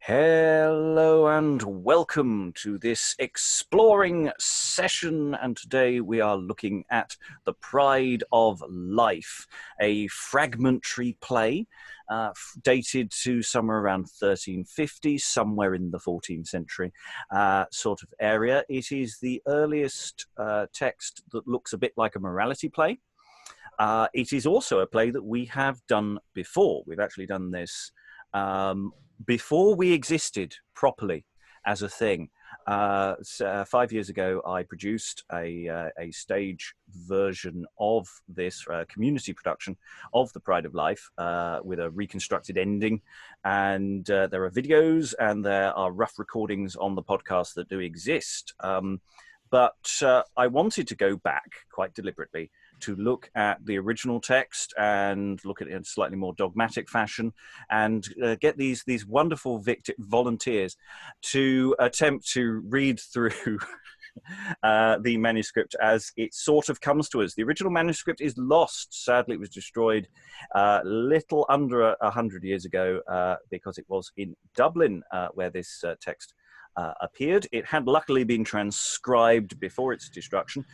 Hello and welcome to this exploring session, and today we are looking at The Pride of Life, a fragmentary play dated to somewhere around 1350, somewhere in the 14th century sort of area. It is the earliest text that looks a bit like a morality play. It is also a play that we have done before. We've actually done this before we existed properly as a thing. 5 years ago, I produced a stage version of this community production of The Pride of Life with a reconstructed ending. And there are videos and there are rough recordings on the podcast that do exist. But I wanted to go back quite deliberately to look at the original text and look at it in a slightly more dogmatic fashion and get these wonderful volunteers to attempt to read through the manuscript as it sort of comes to us. The original manuscript is lost. Sadly, it was destroyed little under 100 years ago because it was in Dublin where this text appeared. It had luckily been transcribed before its destruction.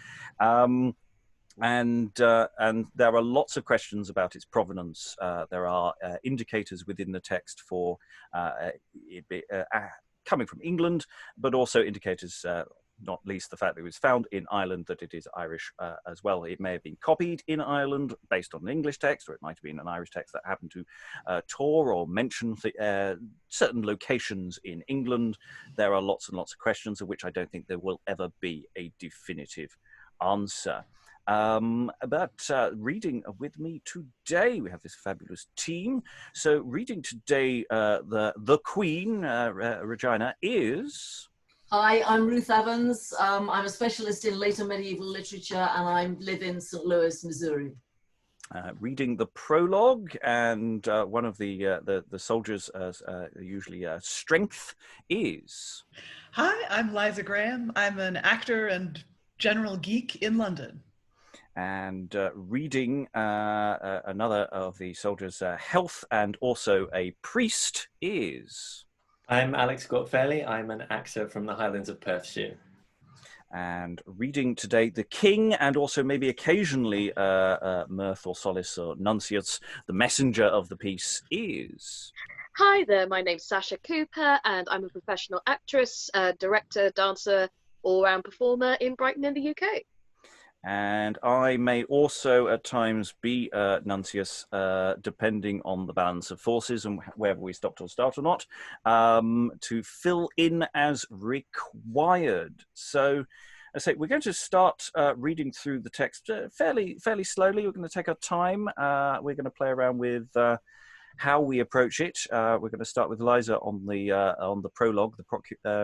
And there are lots of questions about its provenance. There are indicators within the text for it coming from England, but also indicators, not least the fact that it was found in Ireland, that it is Irish as well. It may have been copied in Ireland based on an English text, or it might have been an Irish text that happened to tour or mention certain locations in England. There are lots and lots of questions of which I don't think there will ever be a definitive answer. But reading with me today, we have this fabulous team. So reading today, the Queen, Regina, is... Hi, I'm Ruth Evans. I'm a specialist in later medieval literature and I live in St. Louis, Missouri. Reading the prologue, and one of the soldiers' usually strength is... Hi, I'm Liza Graham. I'm an actor and general geek in London. And reading another of the soldiers' health and also a priest is... I'm Alex Fairley. I'm an actor from the Highlands of Perthshire. And reading today the king, and also maybe occasionally mirth or solace or Nuncius, the messenger of the peace, is... Hi there, my name's Sasha Cooper and I'm a professional actress, director, dancer, all-round performer in Brighton in the UK. And I may also at times be Nuncius, depending on the balance of forces and wherever we stop or start or not, to fill in as required. So I say we're going to start reading through the text fairly slowly. We're going to take our time. We're going to play around with how we approach it. We're going to start with Liza on the prologue, the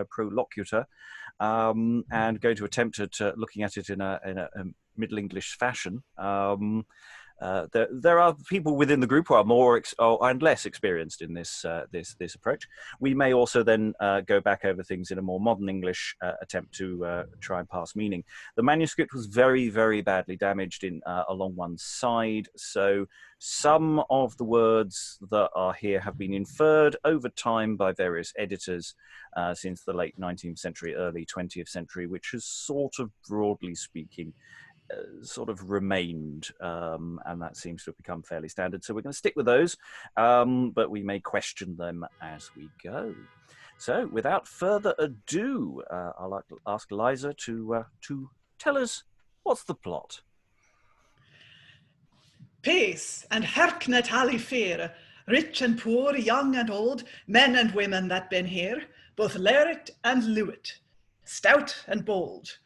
prolocutor, and going to attempt at looking at it in a Middle English fashion. There are people within the group who are more and less experienced in this approach. We may also then go back over things in a more modern English attempt to try and pass meaning. The manuscript was very, very badly damaged along one side, so some of the words that are here have been inferred over time by various editors since the late 19th century, early 20th century, which has sort of, broadly speaking, sort of remained, and that seems to have become fairly standard. So we're going to stick with those, but we may question them as we go. So without further ado, I'd like to ask Liza to tell us what's the plot. Peace and hearkenet alle fair, rich and poor, young and old, men and women that been here, both laird and lewit, stout and bold.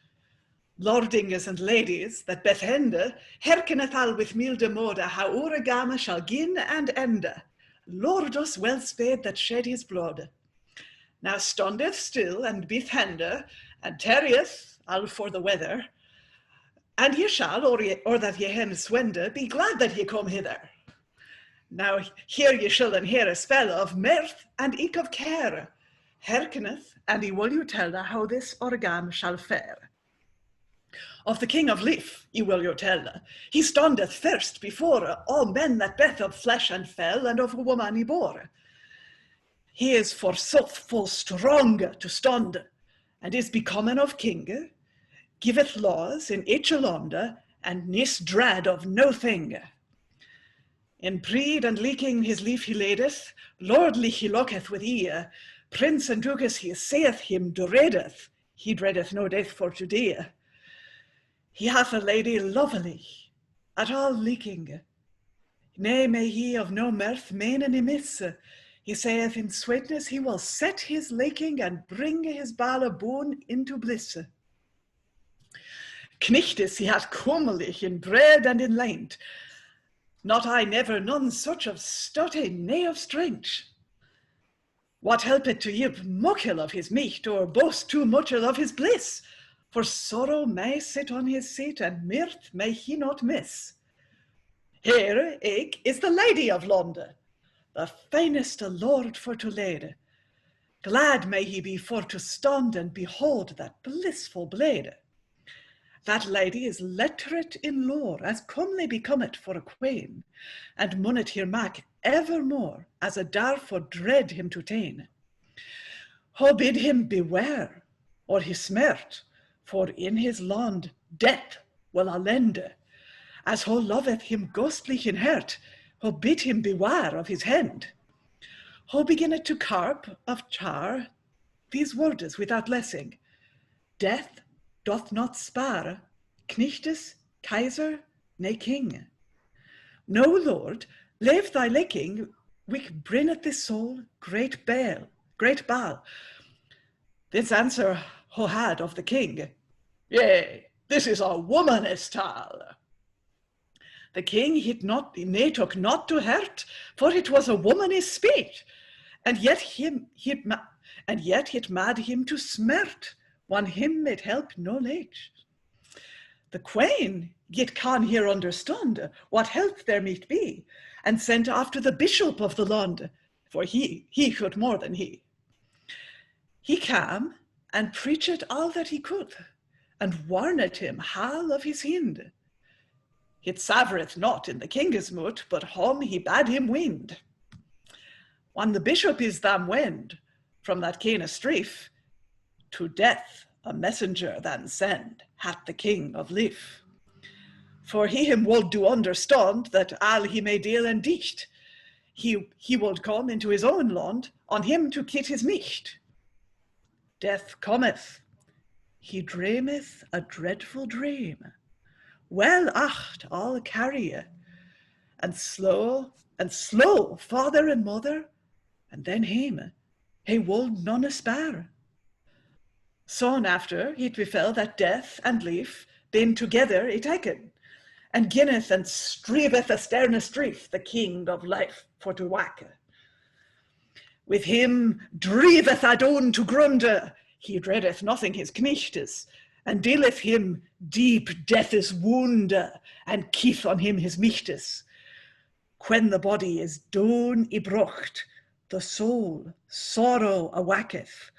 Lordinges and ladies that bethende, hearkeneth all with milde mode how Uragama shall gin and ende. Lord us well sped that shed his blood. Now standeth still and bethende, and tarrieth all for the weather, and ye shall, or that ye hen swende, be glad that ye come hither. Now here ye shall and hear a spell of mirth and eke of care. Hearkeneth, and he will you tell how this Uragam shall fare. Of the King of Leaf, ye will you tell, he standeth first before all men that beth of flesh and fell, and of a woman he bore. He is forsooth full strong to stand, and is becomen of king, giveth laws in each land, and nis dread of no thing. In breed and leaking his leaf he ladeth, lordly he looketh with ear, prince and duchess he saith him dreadeth, he dreadeth no death for Judea. He hath a lady lovely, at all leaking, nay may he of no mirth main any miss, he saith in sweetness he will set his laking and bring his bale boon into bliss. Knichtes he hath comelijk in bread and in leint, not I never none such of study, nay of strength. What helpeth to yip muckle of his meat, or boast too much of his bliss? For sorrow may sit on his seat, and mirth may he not miss. Here ik is the lady of London, the finest a lord for to lade. Glad may he be for to stand and behold that blissful blade. That lady is literate in lore, as comely becometh for a queen, and munnet here mak evermore, as a dar for dread him to tain. Ho bid him beware, or he smert, for in his land death will a lende. As ho loveth him ghostlich in hurt, ho bid him beware of his hand. Ho beginneth to carp of char these words without lessing. Death doth not spare, knichtes, kaiser, ne king. No lord, leave thy licking, which bringeth this soul great bale. This answer ho had of the king, yea, this is a woman's tale. The king took not to hurt, for it was a woman's speech, and yet it mad him to smert, one him it help no late. The queen yet can here understand what help there might be, and sent after the bishop of the land, for he could more than he. He came and preached all that he could, and warned him hall of his hind. It savereth not in the king's moot, but home he bade him wind. When the bishop is them wend from that kine strife, to death a messenger then send hath the king of life. For he him would do understand that all he may deal and dicht, he would come into his own land on him to kit his micht. Death cometh, he dreameth a dreadful dream, well acht all carry, and slow father and mother, and then him, he would none spare. Soon after it befell that death and life then together it taken, and ginneth and striveth a sterne strife the king of life for to whack. With him driveth Adon to grunde, he dreadeth nothing his knichtes, and dealeth him deep death's wounde, and keeth on him his michtes. When the body is doneybrocht, the soul sorrow awacketh.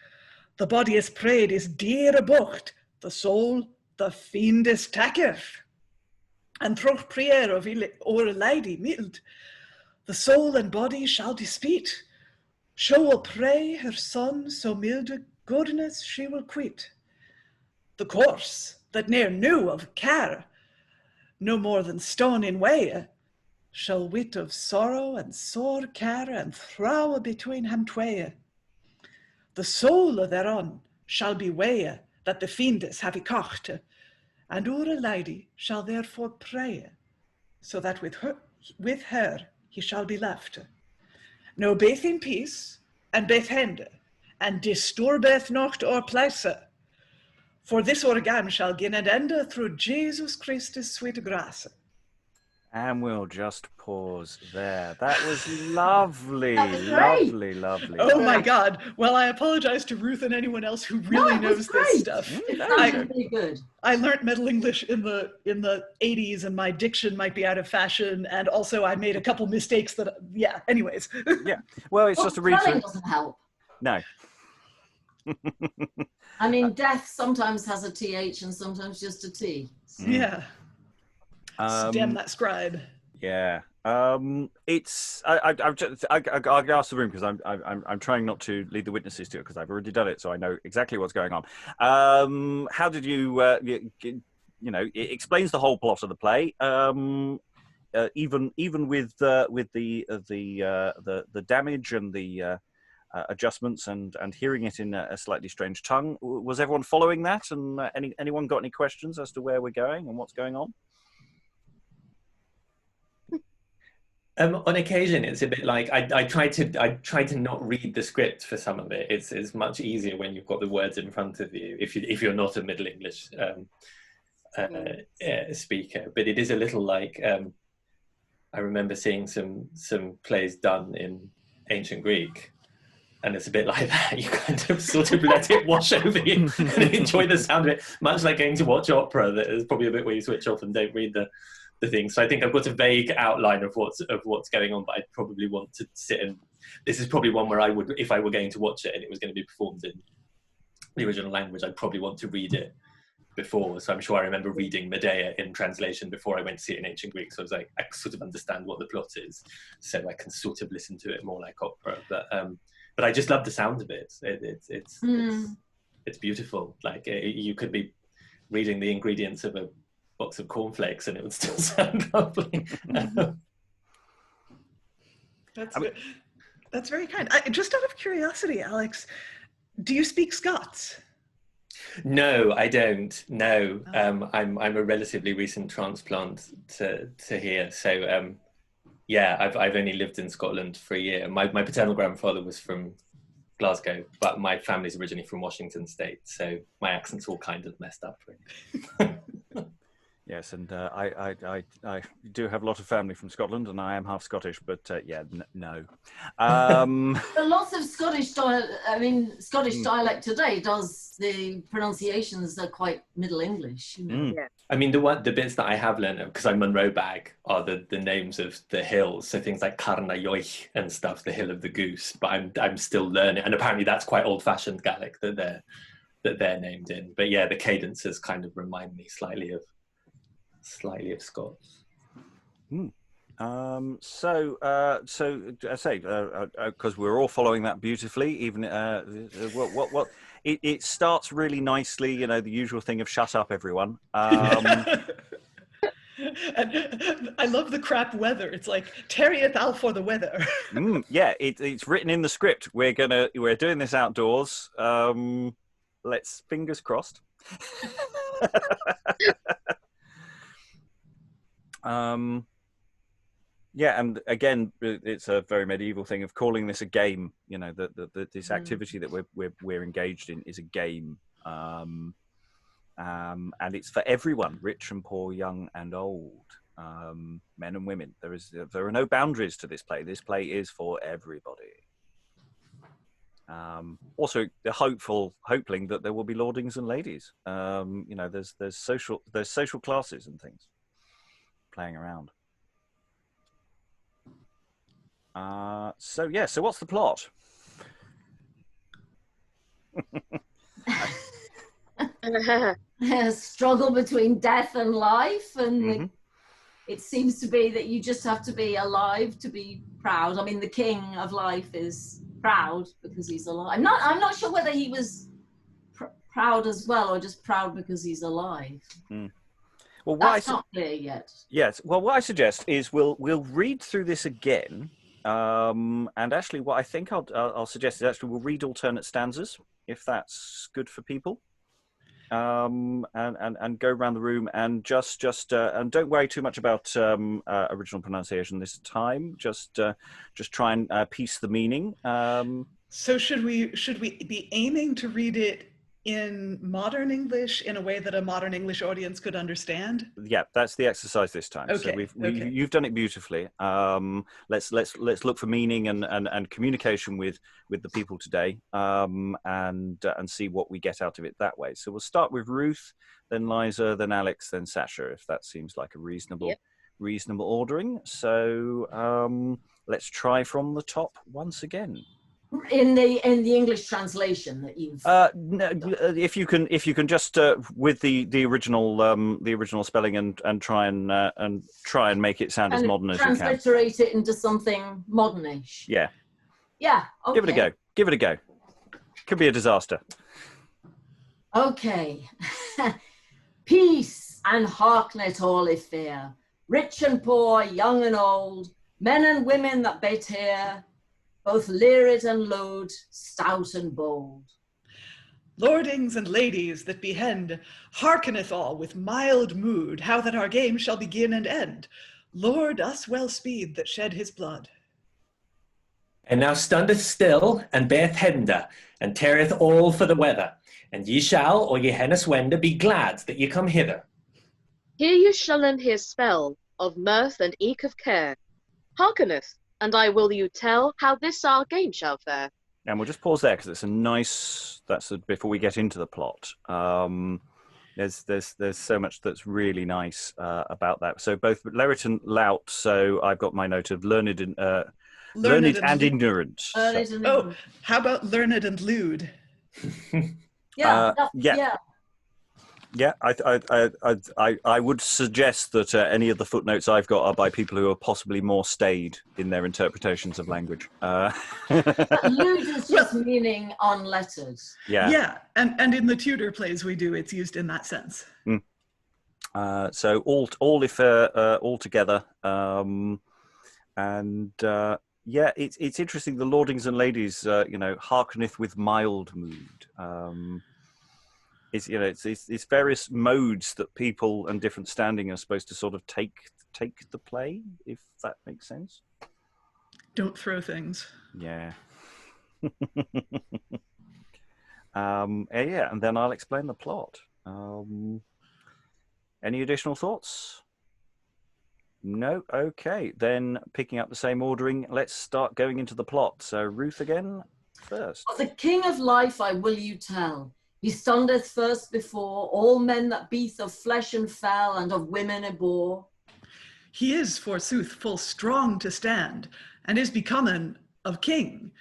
The body is prayed is dear abocht, the soul the fiend is tacketh. And through prayer of o'er a lady mild, the soul and body shall dispute. She will pray her son so milde goodness she will quit. The course that ne'er knew of care, no more than stone in way, shall wit of sorrow and sore care and throw between hem twae. The soul thereon shall be way that the fiendes have ycocht, and o'er a lady shall therefore pray, so that with her he shall be left. No baith in peace, and baith hende, and disturbeth not or place. For this organ shall gin an ende through Jesus Christus sweet grace. And we'll just pause there. That was lovely, That was great. lovely. Oh my God. Well, I apologize to Ruth and anyone else who really knows this stuff. It No, sounded really good. I learned Middle English in the 80s, and my diction might be out of fashion, and also I made a couple mistakes that, yeah, anyways. Yeah, well, it's just a read Spelling through. doesn't help. No. I mean, death sometimes has a TH and sometimes just a T. Yeah. Damn that scribe. Yeah. It's I can ask the room because I'm trying not to lead the witnesses to it because I've already done it, so I know exactly what's going on. How did you it explains the whole plot of the play. Even with the damage and the adjustments and hearing it in a slightly strange tongue, was everyone following that? And anyone got any questions as to where we're going and what's going on? On occasion, it's a bit like I try to not read the script for some of it. It's much easier when you've got the words in front of you if you're not a Middle English speaker. But it is a little like I remember seeing some plays done in ancient Greek, and it's a bit like that. You kind of sort of let it wash over you and enjoy the sound of it. Much like going to watch opera, that is probably a bit where you switch off and don't read the thing. So I think I've got a vague outline of what's going on, but I'd probably want to sit and. This is probably one where I would, if I were going to watch it and it was going to be performed in the original language, I'd probably want to read it before. So I'm sure I remember reading Medea in translation before I went to see it in ancient Greek. So I was like, I sort of understand what the plot is, so I can sort of listen to it more like opera. But I just love the sound of it. It's beautiful. Like you could be reading the ingredients of a box of cornflakes and it would still sound lovely. That's very kind. Just out of curiosity, Alex, do you speak Scots? No, I don't. No, I'm a relatively recent transplant to here. So yeah, I've only lived in Scotland for a year. My paternal grandfather was from Glasgow, but my family's originally from Washington State, so my accent's all kind of messed up, really. Yes, and I do have a lot of family from Scotland, and I am half Scottish, but yeah, no. But lots of Scottish dialect today does the pronunciations are quite Middle English. You know? Yeah. I mean, the bits that I have learned, because I'm Munro bag, are the names of the hills. So things like Carnayoich and stuff, the hill of the goose. But I'm still learning, and apparently that's quite old-fashioned Gaelic that they're named in. But yeah, the cadences kind of remind me slightly of Scots. So I say, because we're all following that beautifully. Even what it starts really nicely. You know, the usual thing of "shut up, everyone." And I love the crap weather. It's like Terrieth Al for the weather. Yeah, it's written in the script. We're doing this outdoors. Let's fingers crossed. Yeah, and again, it's a very medieval thing of calling this a game. You know, that this activity that we're engaged in is a game, and it's for everyone, rich and poor, young and old, men and women. There are no boundaries to this play. This play is for everybody. Also, hoping that there will be lordings and ladies. You know, there's social classes and things playing around. So what's the plot? A struggle between death and life, and it seems to be that you just have to be alive to be proud. I mean, the king of life is proud because he's alive. I'm not sure whether he was proud as well or just proud because he's alive. Well, that's not clear yet. Yes. Well, what I suggest is we'll read through this again, and actually, what I think I'll suggest is actually we'll read alternate stanzas if that's good for people, and go around the room and just and don't worry too much about original pronunciation this time. Just try and piece the meaning. So should we be aiming to read it in modern English in a way that a modern English audience could understand? Yeah, that's the exercise this time. Okay. So you've done it beautifully. Let's look for meaning and communication with the people today, and see what we get out of it that way. So we'll start with Ruth, then Liza, then Alex, then Sasha, if that seems like a reasonable ordering. So let's try from the top once again. In the English translation that you've. No, if you can just with the original spelling and try and make it sound as modern as you can. Transliterate it into something modernish. Yeah. Yeah. Okay. Give it a go. Could be a disaster. Okay. Peace and hearkenet all I fear, rich and poor, young and old, men and women that bait here, both leered and loud, stout and bold. Lordings and ladies that behend, hearkeneth all with mild mood, how that our game shall begin and end. Lord us well speed that shed his blood. And now standeth still, and beareth hender, and teareth all for the weather. And ye shall, or ye hennes wender, be glad that ye come hither. Here you shall learn his spell of mirth and eke of care. Hearkeneth, and I will you tell how this our game shall fare. And we'll just pause there because it's a nice. Before we get into the plot. There's so much that's really nice about that. So both Lerrit and Lout. So I've got my note of learned and ignorant. Oh, how about learned and lewd? Yeah. Yeah, I would suggest that any of the footnotes I've got are by people who are possibly more staid in their interpretations of language. Lewd is just meaning unlettered. Yeah. Yeah, and in the Tudor plays we do, it's used in that sense. So all together, yeah, it's interesting. The lordings and ladies, hearkeneth with mild mood. It's various modes that people and different standing are supposed to sort of take the play, if that makes sense. Don't throw things. Yeah. Yeah, and then I'll explain the plot. Any additional thoughts? No? Okay, then picking up the same ordering, let's start going into the plot. So Ruth again first. Of the king of life I will you tell. He standeth first before all men that beeth of flesh and fell, and of women abhor. He is, forsooth, full strong to stand, and is becomen of king,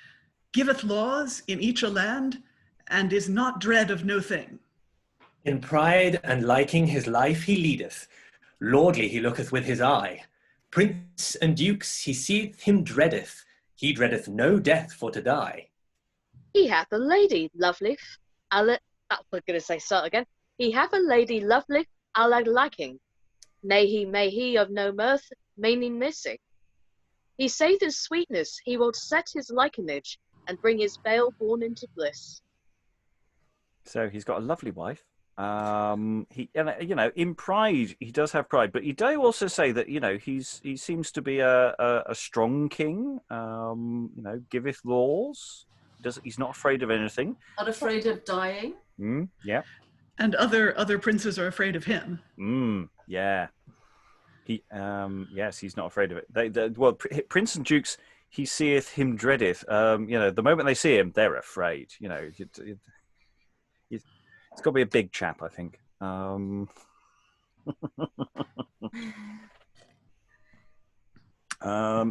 giveth laws in each a land, and is not dread of no thing. In pride and liking his life he leadeth, lordly he looketh with his eye. Prince and dukes he seeth him dreadeth, he dreadeth no death for to die. He hath a lady lovely, we're going to say start again. He hath a lady lovely, liking. Nay, may he of no mirth, meaning missing. He saith his sweetness, he will set his likenage, and bring his bale born into bliss. So he's got a lovely wife. In pride, he does have pride, but he do also say that, he seems to be a strong king, giveth laws. He's not afraid of anything. Not afraid of dying. Yeah. And other princes are afraid of him. Yeah. Yes, he's not afraid of it. Prince and dukes, he seeth him dreadeth. The moment they see him, they're afraid. It's got to be a big chap, I think.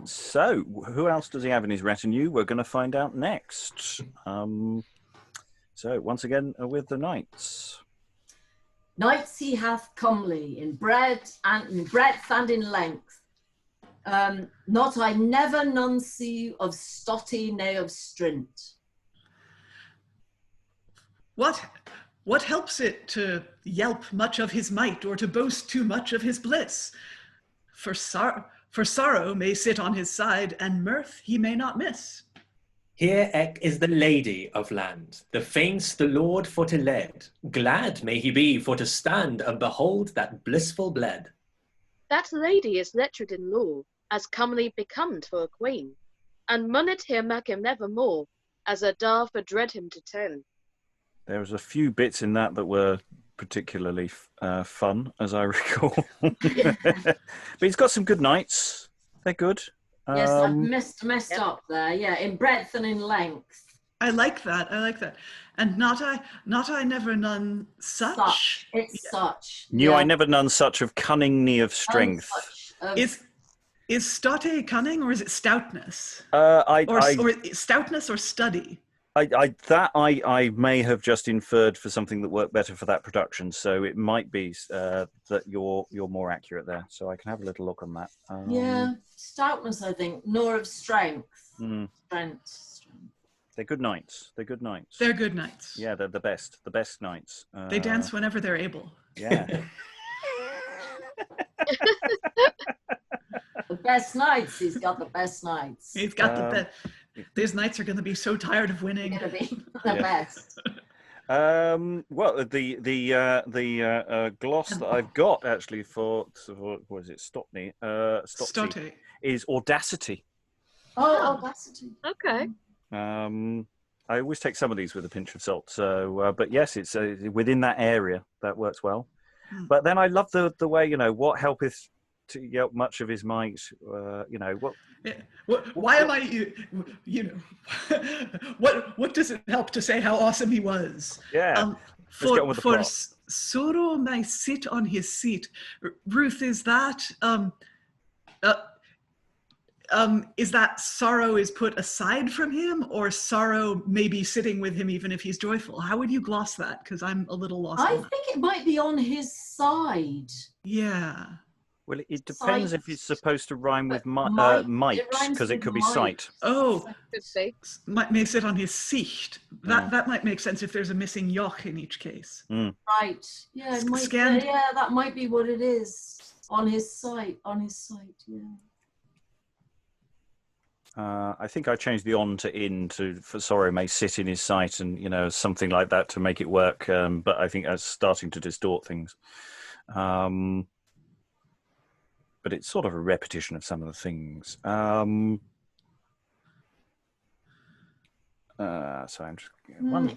So, who else does he have in his retinue? We're going to find out next. So, once again, with the knights. Knights he hath comely, in breadth and in length. Not I never none see of stotty ne of strint. What helps it to yelp much of his might, or to boast too much of his bliss? For sorrow may sit on his side, and mirth he may not miss. Here eke is the lady of land, the faints the lord for to lead. Glad may he be for to stand and behold that blissful bled. That lady is lettered in law, as comely becomed for a queen, and munnet here make him never more, as a dar for dread him to tell. There was a few bits in that were particularly fun, as I recall. But he's got some good knights. They're good. Yes, I've messed up there. Yeah, in breadth and in length. I like that. And not I never none such. It's such. Knew I never none such of cunning, knee of strength. Is stoute cunning, or is it stoutness? Or stoutness or study? I may have just inferred for something that worked better for that production, so it might be that you're more accurate there. So I can have a little look on that. Yeah, stoutness, I think, nor of strength. Strength. They're good knights. They're good knights. They're good knights. Yeah, they're the best. The best knights. They dance whenever they're able. Yeah. The best knights. He's got the best knights. He's got the best. These knights are going to be so tired of winning. They're going to be the best. Well, the gloss that I've got actually for what is it? Stotney. Stotty is audacity. Oh, audacity. Okay. I always take some of these with a pinch of salt. So, but yes, it's within that area that works well. But then I love the way, what helpeth to yelp much of his might. What? Yeah. Why am I? What does it help to say how awesome he was? Yeah. For sorrow may sit on his seat. Ruth, is that sorrow is put aside from him, or sorrow may be sitting with him even if he's joyful? How would you gloss that? Because I'm a little lost. I think it might be on his side. Yeah. Well, it depends if it's supposed to rhyme with might, because it could be sight. Oh, may sit on his sicht. That might make sense if there's a missing yoch in each case. Right. Yeah. It might, yeah, that might be what it is. On his sight. Yeah. I think I changed the on to in for sorrow may sit in his sight, and something like that to make it work. But I think that's starting to distort things. But it's sort of a repetition of some of the things. So I'm just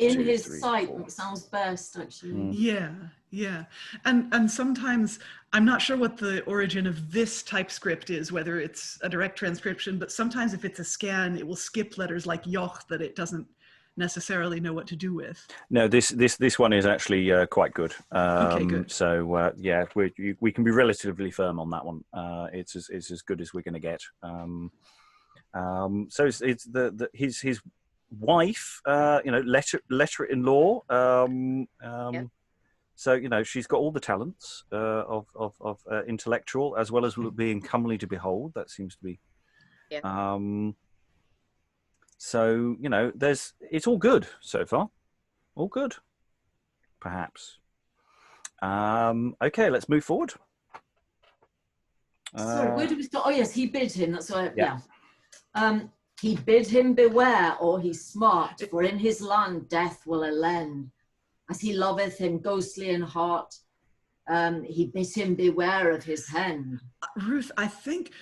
in his sight sounds best, actually. Yeah. And sometimes I'm not sure what the origin of this typescript is, whether it's a direct transcription, but sometimes if it's a scan, it will skip letters like yoch that it doesn't necessarily know what to do with. No, this one is actually quite good. Okay, good. So yeah, we can be relatively firm on that one. It's as good as we're going to get. So it's his wife, letter-in-law. So she's got all the talents of intellectual as well as being comely to behold. That seems to be. Yeah. So it's all good so far, all good. Perhaps. Okay, let's move forward. So where do we start? Oh yes, he bid him. That's why. Yeah. He bid him beware, or he smart, for in his land death will elend. As he loveth him ghostly in heart, he bid him beware of his hand. Ruth, I think,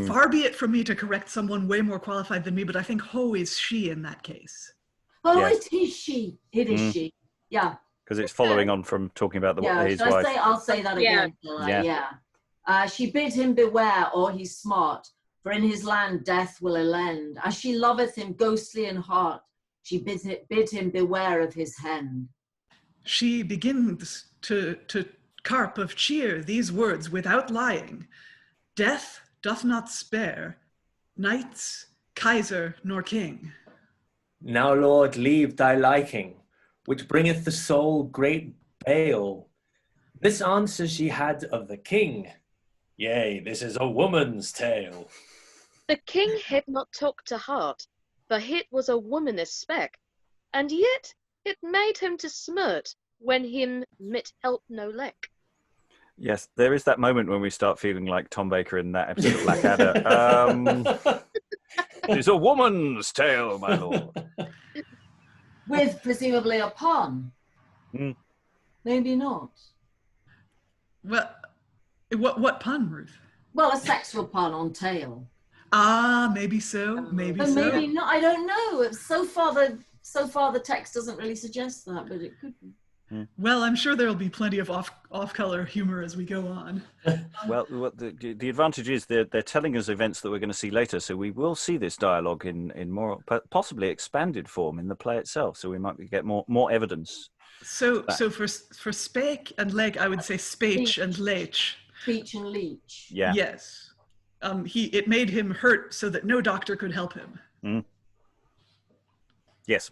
far be it from me to correct someone way more qualified than me, but I think ho is she in that case. Oh, yes. It is she. It is she. Yeah. Because it's following on from talking about his wife. I'll say that again. Yeah. She bid him beware, or he's smart, for in his land death will elend. As she loveth him ghostly in heart, she bid him beware of his hand. She begins to carp of cheer these words without lying. Death doth not spare, knights, kaiser, nor king. Now, Lord, leave thy liking, which bringeth the soul great bale. This answer she had of the king. Yea, this is a woman's tale. The king had not took to heart, for it was a woman's spec, and yet it made him to smirt when him mit help no leck. Yes, there is that moment when we start feeling like Tom Baker in that episode of Blackadder. It's a woman's tale, my lord. With presumably a pun. Maybe not. Well, what pun, Ruth? Well, a sexual pun on tail. Ah, maybe so. Maybe but so. Maybe not. I don't know. So far the text doesn't really suggest that, but it could be. Well, I'm sure there'll be plenty of off-color humor as we go on. Well, the advantage is they're telling us events that we're going to see later, so we will see this dialogue in more possibly expanded form in the play itself. So we might get more evidence. So for spake and leg, I would say speech and leech. Speech and leech. Yeah. Yes. it made him hurt so that no doctor could help him. Mm. Yes.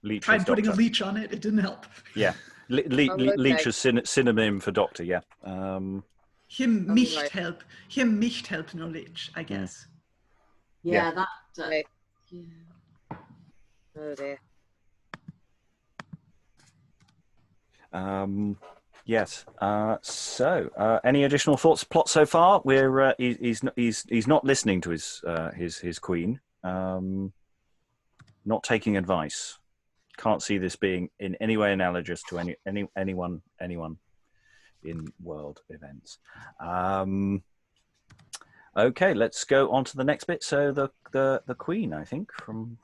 Leech Tried is putting doctor. a leech on it, it didn't help. Yeah. Okay. Leech is synonym for doctor, yeah. Him Oh, nicht right. help. Him nicht help no leech, I guess. Yeah, Yeah. that. Right. Yeah. Oh dear. Yes. So, any additional thoughts? Plot so far? We're he's not listening to his queen. Not taking advice. Can't see this being in any way analogous to anyone in world events. Okay, let's go on to the next bit. So the queen, I think, from.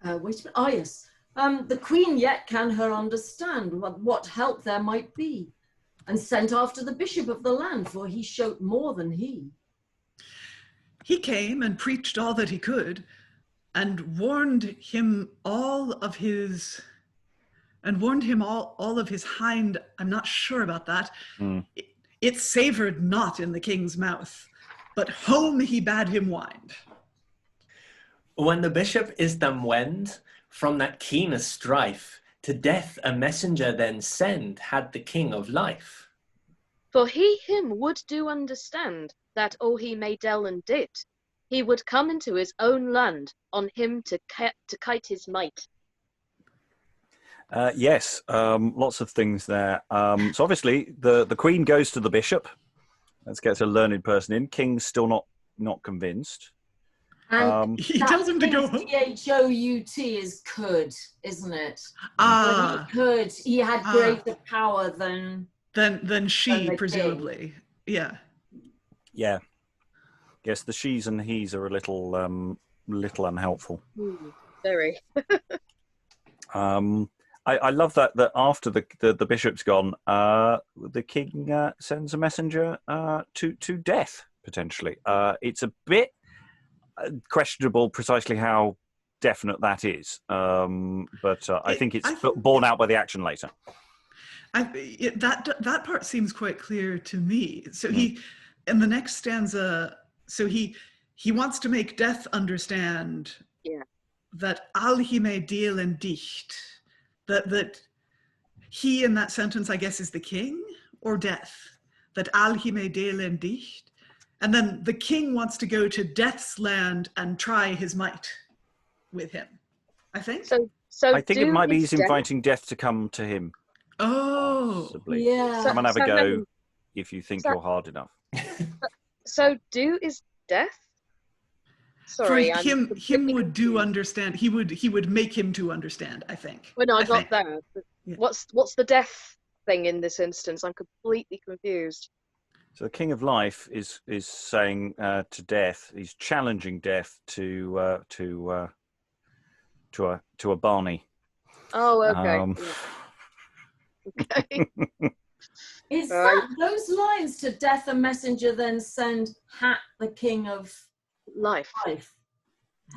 Wait a minute. Oh, yes. The queen yet can her understand what help there might be, and sent after the bishop of the land, for he showed more than he. He came and preached all that he could, and warned him all of his hind. I'm not sure about that. Mm. It savored not in the king's mouth, but home he bade him wind. When the bishop is them wend from that keenest strife, to death a messenger then send had the king of life. For he him would do understand, that all he may del and did, he would come into his own land, on him to kite his might. Yes, lots of things there. So obviously the queen goes to the bishop. Let's get a learned person in. King's still not convinced. And He tells him to go home. T-H-O-U-T is could, isn't it? Ah, He could. He had greater power than then she, the presumably. Yeah. Yeah. Yes, the she's and he's are a little unhelpful. Very. I love that after the bishop's gone, the king sends a messenger to death, potentially. It's a bit questionable precisely how definite that is, but I think it's borne out by the action later. That part seems quite clear to me. So he, in the next stanza, so he wants to make death understand that all he may deal and dicht, that he in that sentence, I guess, is the king or death, that all he may deal and dicht. And then the king wants to go to death's land and try his might with him, I think. So I think it might be he's inviting death to come to him. Oh, possibly. yeah. Come and have a go if you think you're hard enough. So do is death? Sorry, for him would do understand. He would make him to understand, I think. Well, no, I got that. Yeah. What's the death thing in this instance? I'm completely confused. So the king of life is saying to death, he's challenging death to a Barney. Oh, okay. Okay. Is that those lines to death a messenger then send hat the king of life?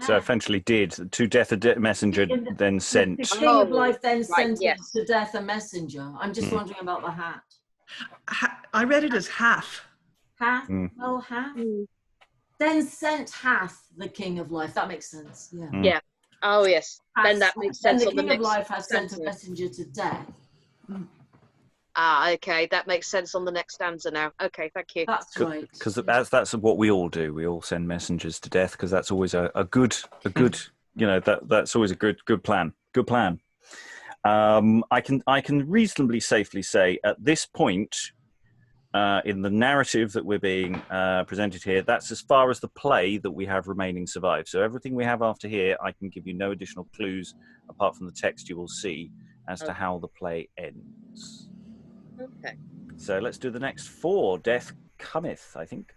So eventually did to death a messenger then sent. The king of life then sent yes. to death a messenger. I'm just wondering about the hat. I read it as half. Hath, well, hath. Then sent hath the king of life. That makes sense. Yeah. Yeah. Oh yes. Then that makes sense. And the on king the of next life has sent a messenger to death. Ah, okay. That makes sense on the next stanza now. Okay, thank you. That's right. Because that's what we all do. We all send messengers to death because that's always a good that's always a good plan. Good plan. I can reasonably safely say at this point in the narrative that we're being presented here, that's as far as the play that we have remaining survives. So everything we have after here, I can give you no additional clues apart from the text you will see as to how the play ends. Okay. So let's do the next four. Death cometh, I think.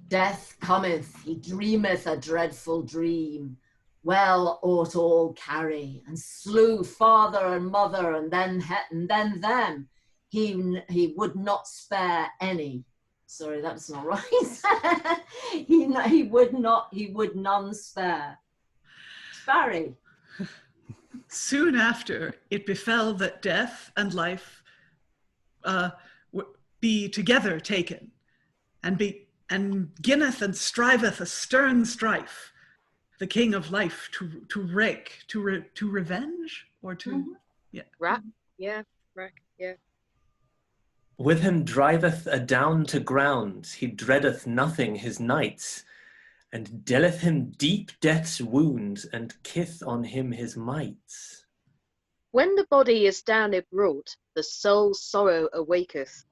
Death cometh, he dreameth a dreadful dream. Well ought all carry, and slew father and mother, and then them. He would not spare any. Sorry, that's not right. he would none spare. Barry. Soon after, it befell that death and life be together taken, and ginneth and striveth a stern strife, the king of life to revenge, or to, yeah. Rack, yeah, rack, yeah. With him driveth adown to ground, he dreadeth nothing his knights, and dealeth him deep death's wound, and kith on him his mights. When the body is down abroad, the soul's sorrow awaketh.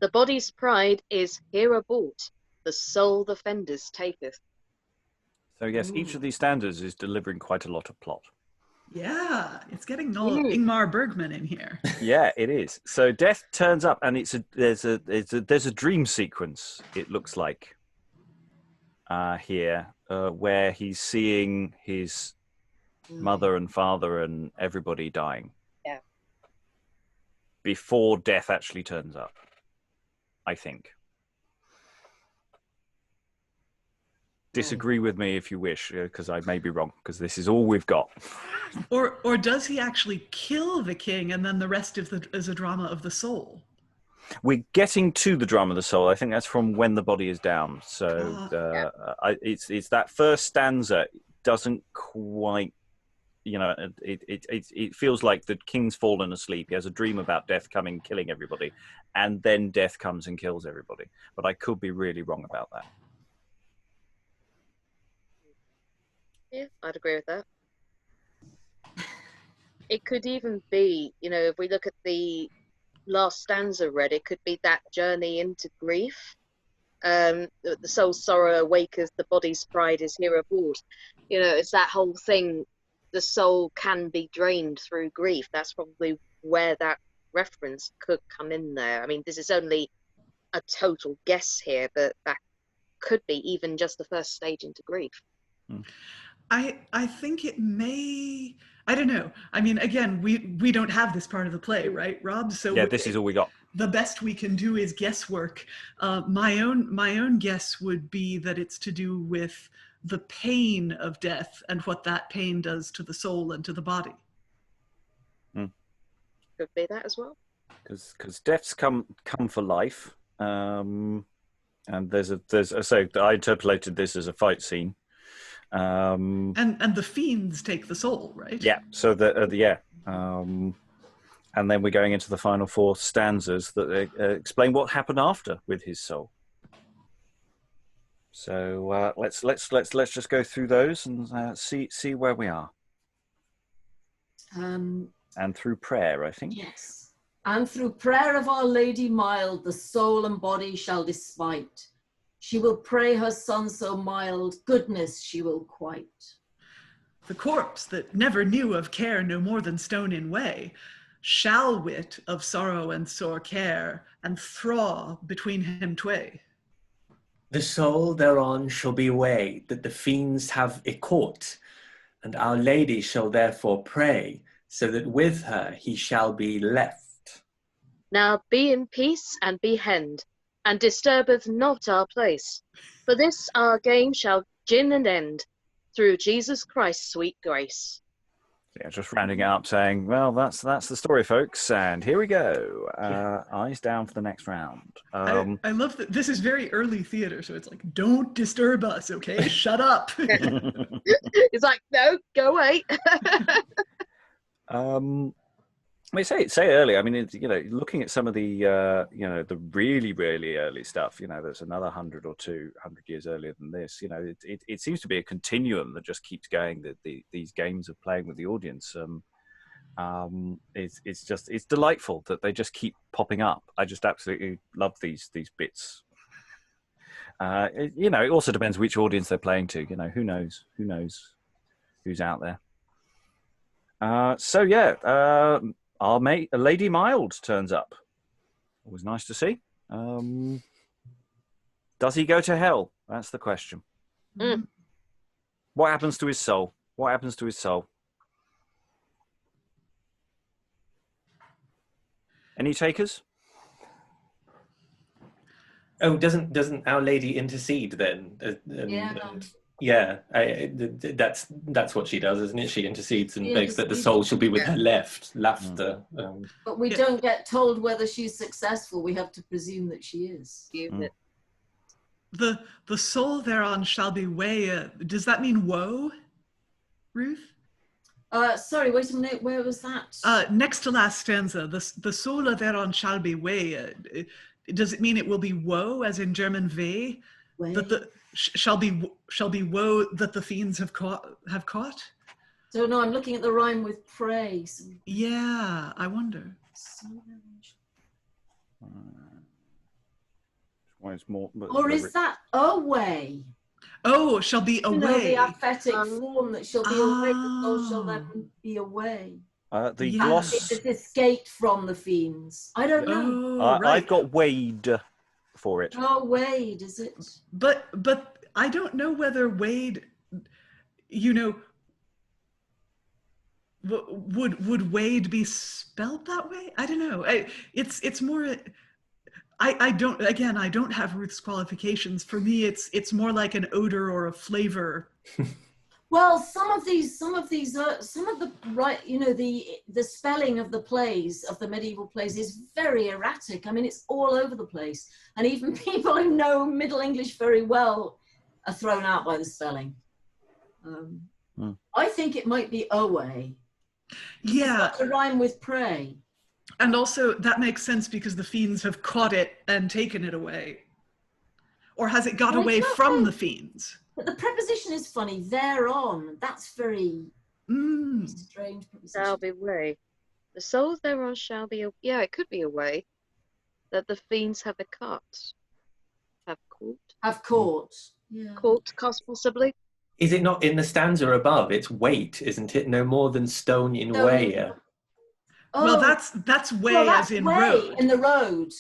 The body's pride is here abought, the soul the fenders taketh. So yes, each of these stanzas is delivering quite a lot of plot. Yeah, it's getting all Ingmar Bergman in here. Yeah, it is. So Death turns up, and there's a dream sequence. It looks like here where he's seeing his mother and father and everybody dying. Yeah. Before Death actually turns up, I think. Disagree with me if you wish, because I may be wrong, because this is all we've got. Or does he actually kill the king, and then the rest is a drama of the soul? We're getting to the drama of the soul. I think that's from When the Body is Down. So it's that first stanza doesn't quite, it feels like the king's fallen asleep. He has a dream about Death coming, killing everybody, and then Death comes and kills everybody. But I could be really wrong about that. Yeah, I'd agree with that. It could even be, if we look at the last stanza read, it could be that journey into grief. The soul's sorrow awaketh, the body's pride is here aboard. It's that whole thing, the soul can be drained through grief. That's probably where that reference could come in there. I mean, this is only a total guess here, but that could be even just the first stage into grief. I think it may, I don't know. I mean, again, we don't have this part of the play, right, Rob? So yeah, this is all we got. The best we can do is guesswork. My own guess would be that it's to do with the pain of death and what that pain does to the soul and to the body. Could be that as well. Because deaths come for life, and so I interpreted this as a fight scene. And the fiends take the soul, right? Yeah. So and then we're going into the final four stanzas that explain what happened after with his soul. So let's just go through those and see where we are. And through prayer, I think. Yes. And through prayer of Our Lady mild, the soul and body shall despite. She will pray her son so mild, goodness she will quite. The corpse that never knew of care no more than stone in way, shall wit of sorrow and sore care, and thraw between him tway. The soul thereon shall be way that the fiends have y caught, and Our Lady shall therefore pray, so that with her he shall be left. Now be in peace and be hend, and disturbeth not our place. For this our game shall gin and end, through Jesus Christ's sweet grace. Yeah, just rounding it up, saying, well, that's the story, folks, and here we go. Eyes down for the next round. I love that this is very early theater, so it's like, don't disturb us, okay? Shut up. It's like, no, go away. I say early. I mean, looking at some of the the really really early stuff. There's another 100 or 200 years earlier than this. It seems to be a continuum that just keeps going. That these games of playing with the audience. It's delightful that they just keep popping up. I just absolutely love these bits. It also depends which audience they're playing to. Who knows who's out there. Our mate, Lady Mild, turns up. Always nice to see. Does he go to hell? That's the question. What happens to his soul? What happens to his soul? Any takers? Oh, doesn't Our Lady intercede then? Yeah. Yeah, that's what she does, isn't it? She intercedes and She begs that the intercedes. soul shall be with Yeah. her left, laughter. But we Yeah. don't get told whether she's successful. We have to presume that she is. Unit. The soul thereon shall be does that mean woe, Ruth? Sorry, wait a minute. Where was that? Next to last stanza, the soul thereon shall be does it mean it will be woe, as in German weh? That the shall be woe that the fiends have caught? So no, I'm looking at the rhyme with pray. So, Yeah, I wonder. Well, it's more, or is that away? Oh, shall be You know, away. the emphatic form that shall be away, the soul shall then be away. the Yeah. gloss. It escaped from the fiends. I don't know. Oh, right. I've got Wade for it. Oh, Wade, is it? But I don't know whether Wade, you know, would Wade be spelled that way? I don't know. It's more. I don't have Ruth's qualifications. For me, it's more like an odor or a flavor. Well, some of the right, you know, the spelling of the plays, of the medieval plays, is very erratic. I mean, it's all over the place, and even people who know Middle English very well are thrown out by the spelling. I think it might be away. Yeah, To rhyme with pray. and also that makes sense because the fiends have caught it and taken it away, or has it got Well, away from the fiends? But the preposition is funny. Thereon. That's very strange preposition. Shall be way. The soul thereon shall be. Yeah, it could be a way that the fiends have a cut. Have caught. Have caught. Yeah. Caught, possibly. Is it not in the stanza above? It's weight, isn't it? No more than stone in Stone. way. Oh, Well, that's way that's as in way, road. in the road.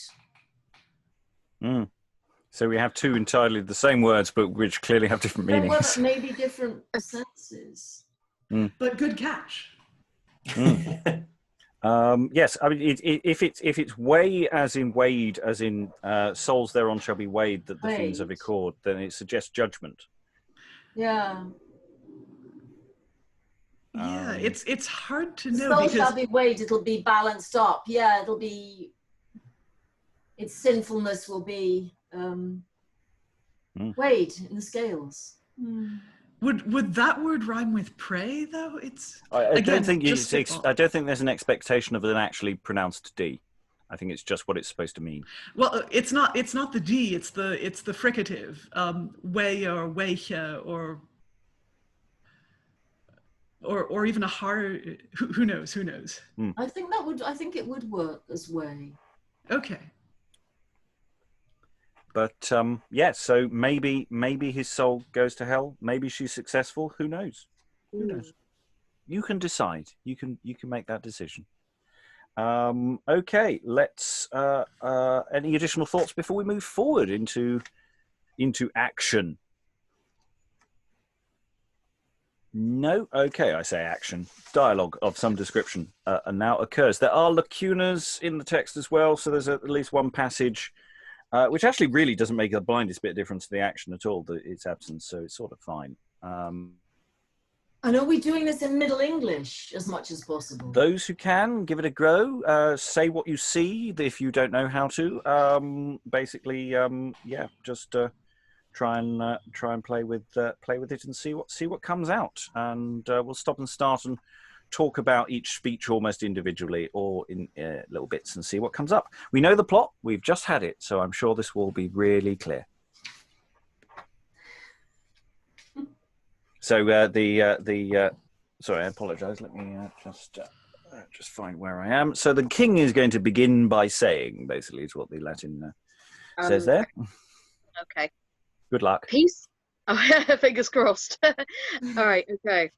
So we have two entirely the same words, but which clearly have different meanings. Maybe different senses. But good catch. Yes, I mean, if it's way as in Wade, as in souls thereon shall be weighed that the fiends have accord, then it suggests judgment. Yeah. Yeah, it's hard to know Soul because shall be weighed. It'll be balanced up. Yeah, it'll be. Its sinfulness will be weighed in the scales. would that word rhyme with pray though? I don't think there's an expectation of an actually pronounced D. I think it's just what it's supposed to mean. Well, it's not the D. It's the fricative, way or weiche or even a hard. Who knows? I think it would work as way. Okay. But yeah, so maybe his soul goes to hell. Maybe she's successful. Who knows? Who knows? You can decide. You can make that decision. Okay, let's. Any additional thoughts before we move forward into action? No? Okay, I say action. Dialogue of some description now occurs. There are lacunas in the text as well, so there's at least one passage which actually really doesn't make the blindest bit of difference to the action at all, its absence, so it's sort of fine. And are we doing this in Middle English as much as possible? Those who can, give it a go. Say what you see if you don't know how to. Basically, yeah, just try and play with it and see what comes out. And we'll stop and start and talk about each speech almost individually or in little bits and see what comes up. We know the plot. We've just had it, so I'm sure this will be really clear. So sorry, I apologise. Let me just find where I am. So the king is going to begin by saying, basically, is what the Latin says there. Okay. Good luck. Peace. Oh, fingers crossed. All right. Okay.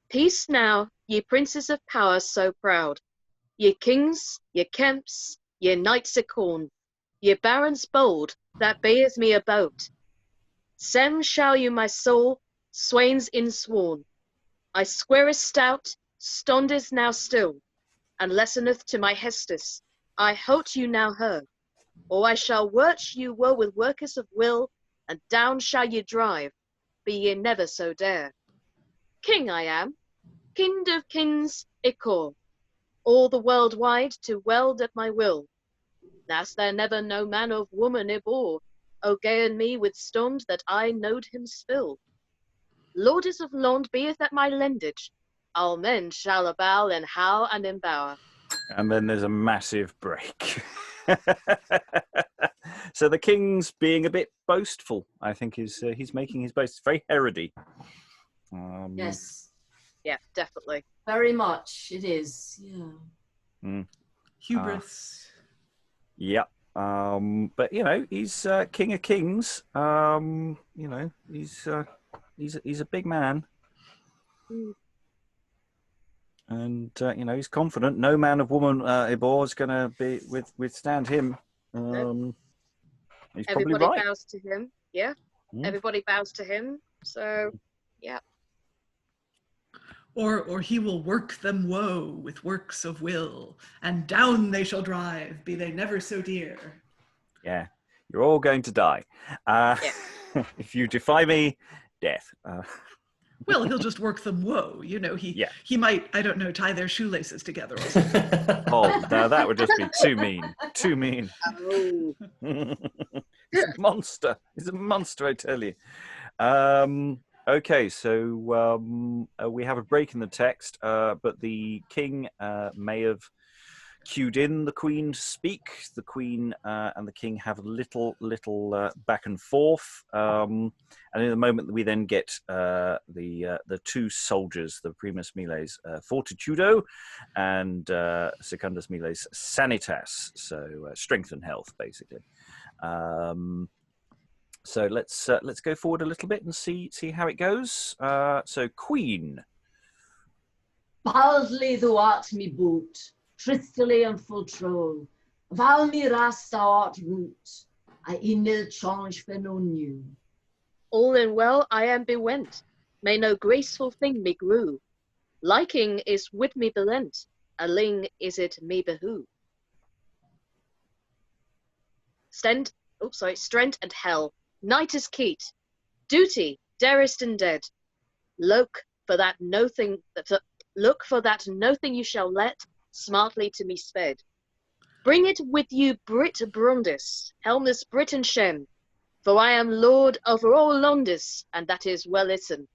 Peace now, ye princes of power so proud, ye kings, ye kemps, ye knights of corn, ye barons bold that bears me about. Sem shall you my soul, swains insworn. I squarest stout, stondest now still, and lesseneth to my hestus. I hote you now heard, or I shall worch you well with workers of will, and down shall ye drive, be ye never so dare. King I am, kind of kings icor, all the world wide to weld at my will. Nas there never no man of woman ibor, O gayen me with stond that I knowed him spill. Lordis of Lond beeth at my lendage, all men shall abow and how and embower. And then there's a massive break. So the king's being a bit boastful, I think, is he's making his boast. It's very herody. Yes. Yeah, definitely. Very much. It is. Yeah. Hubris. Yeah. But you know, he's king of kings. You know, he's a big man. And you know, he's confident. No man of woman Ibor is going to withstand him. He's probably Everybody right. bows to him. Yeah. Everybody bows to him. So, yeah. Or he will work them woe with works of will, and down they shall drive, be they never so dear. Yeah, you're all going to die. If you defy me, death. Well, he'll just work them woe. You know, he might, I don't know, tie their shoelaces together or something. Oh, no, that would just be too mean. Too mean. Oh. He's a monster. He's a monster, I tell you. Okay, so we have a break in the text, but the king may have cued in the queen to speak. The queen and the king have a little back and forth, and in the moment we then get the two soldiers, the primus miles fortitudo and secundus miles sanitas, so strength and health, basically. So let's go forward a little bit and see how it goes. So queen. Baldly thou art me boot, tristily and full troll. Val me ras thou art root, I inil change for no new. All in well I am bewent, may no graceful thing me grew. Liking is with me belent, a ling is it me behoo. Strength and hell, night is keat, duty, dearest and dead. Look for that nothing you shall let smartly to me sped. Bring it with you, Brit Brundis, Helmus Brit and Shem, for I am lord over all Londis, and that is well listen.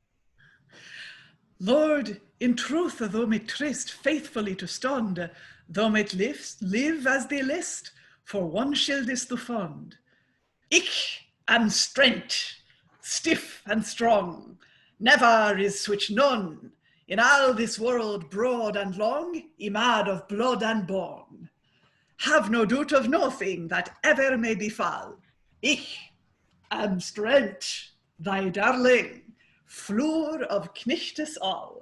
Lord, in truth, though me trist faithfully to stand, though me live as they list, for one shield is the fond. Ich am strength, stiff and strong, never is switch none, in all this world broad and long, I mad of blood and bone. Have no doubt of nothing that ever may befall. Ich am strength, thy darling, floor of knichtes all.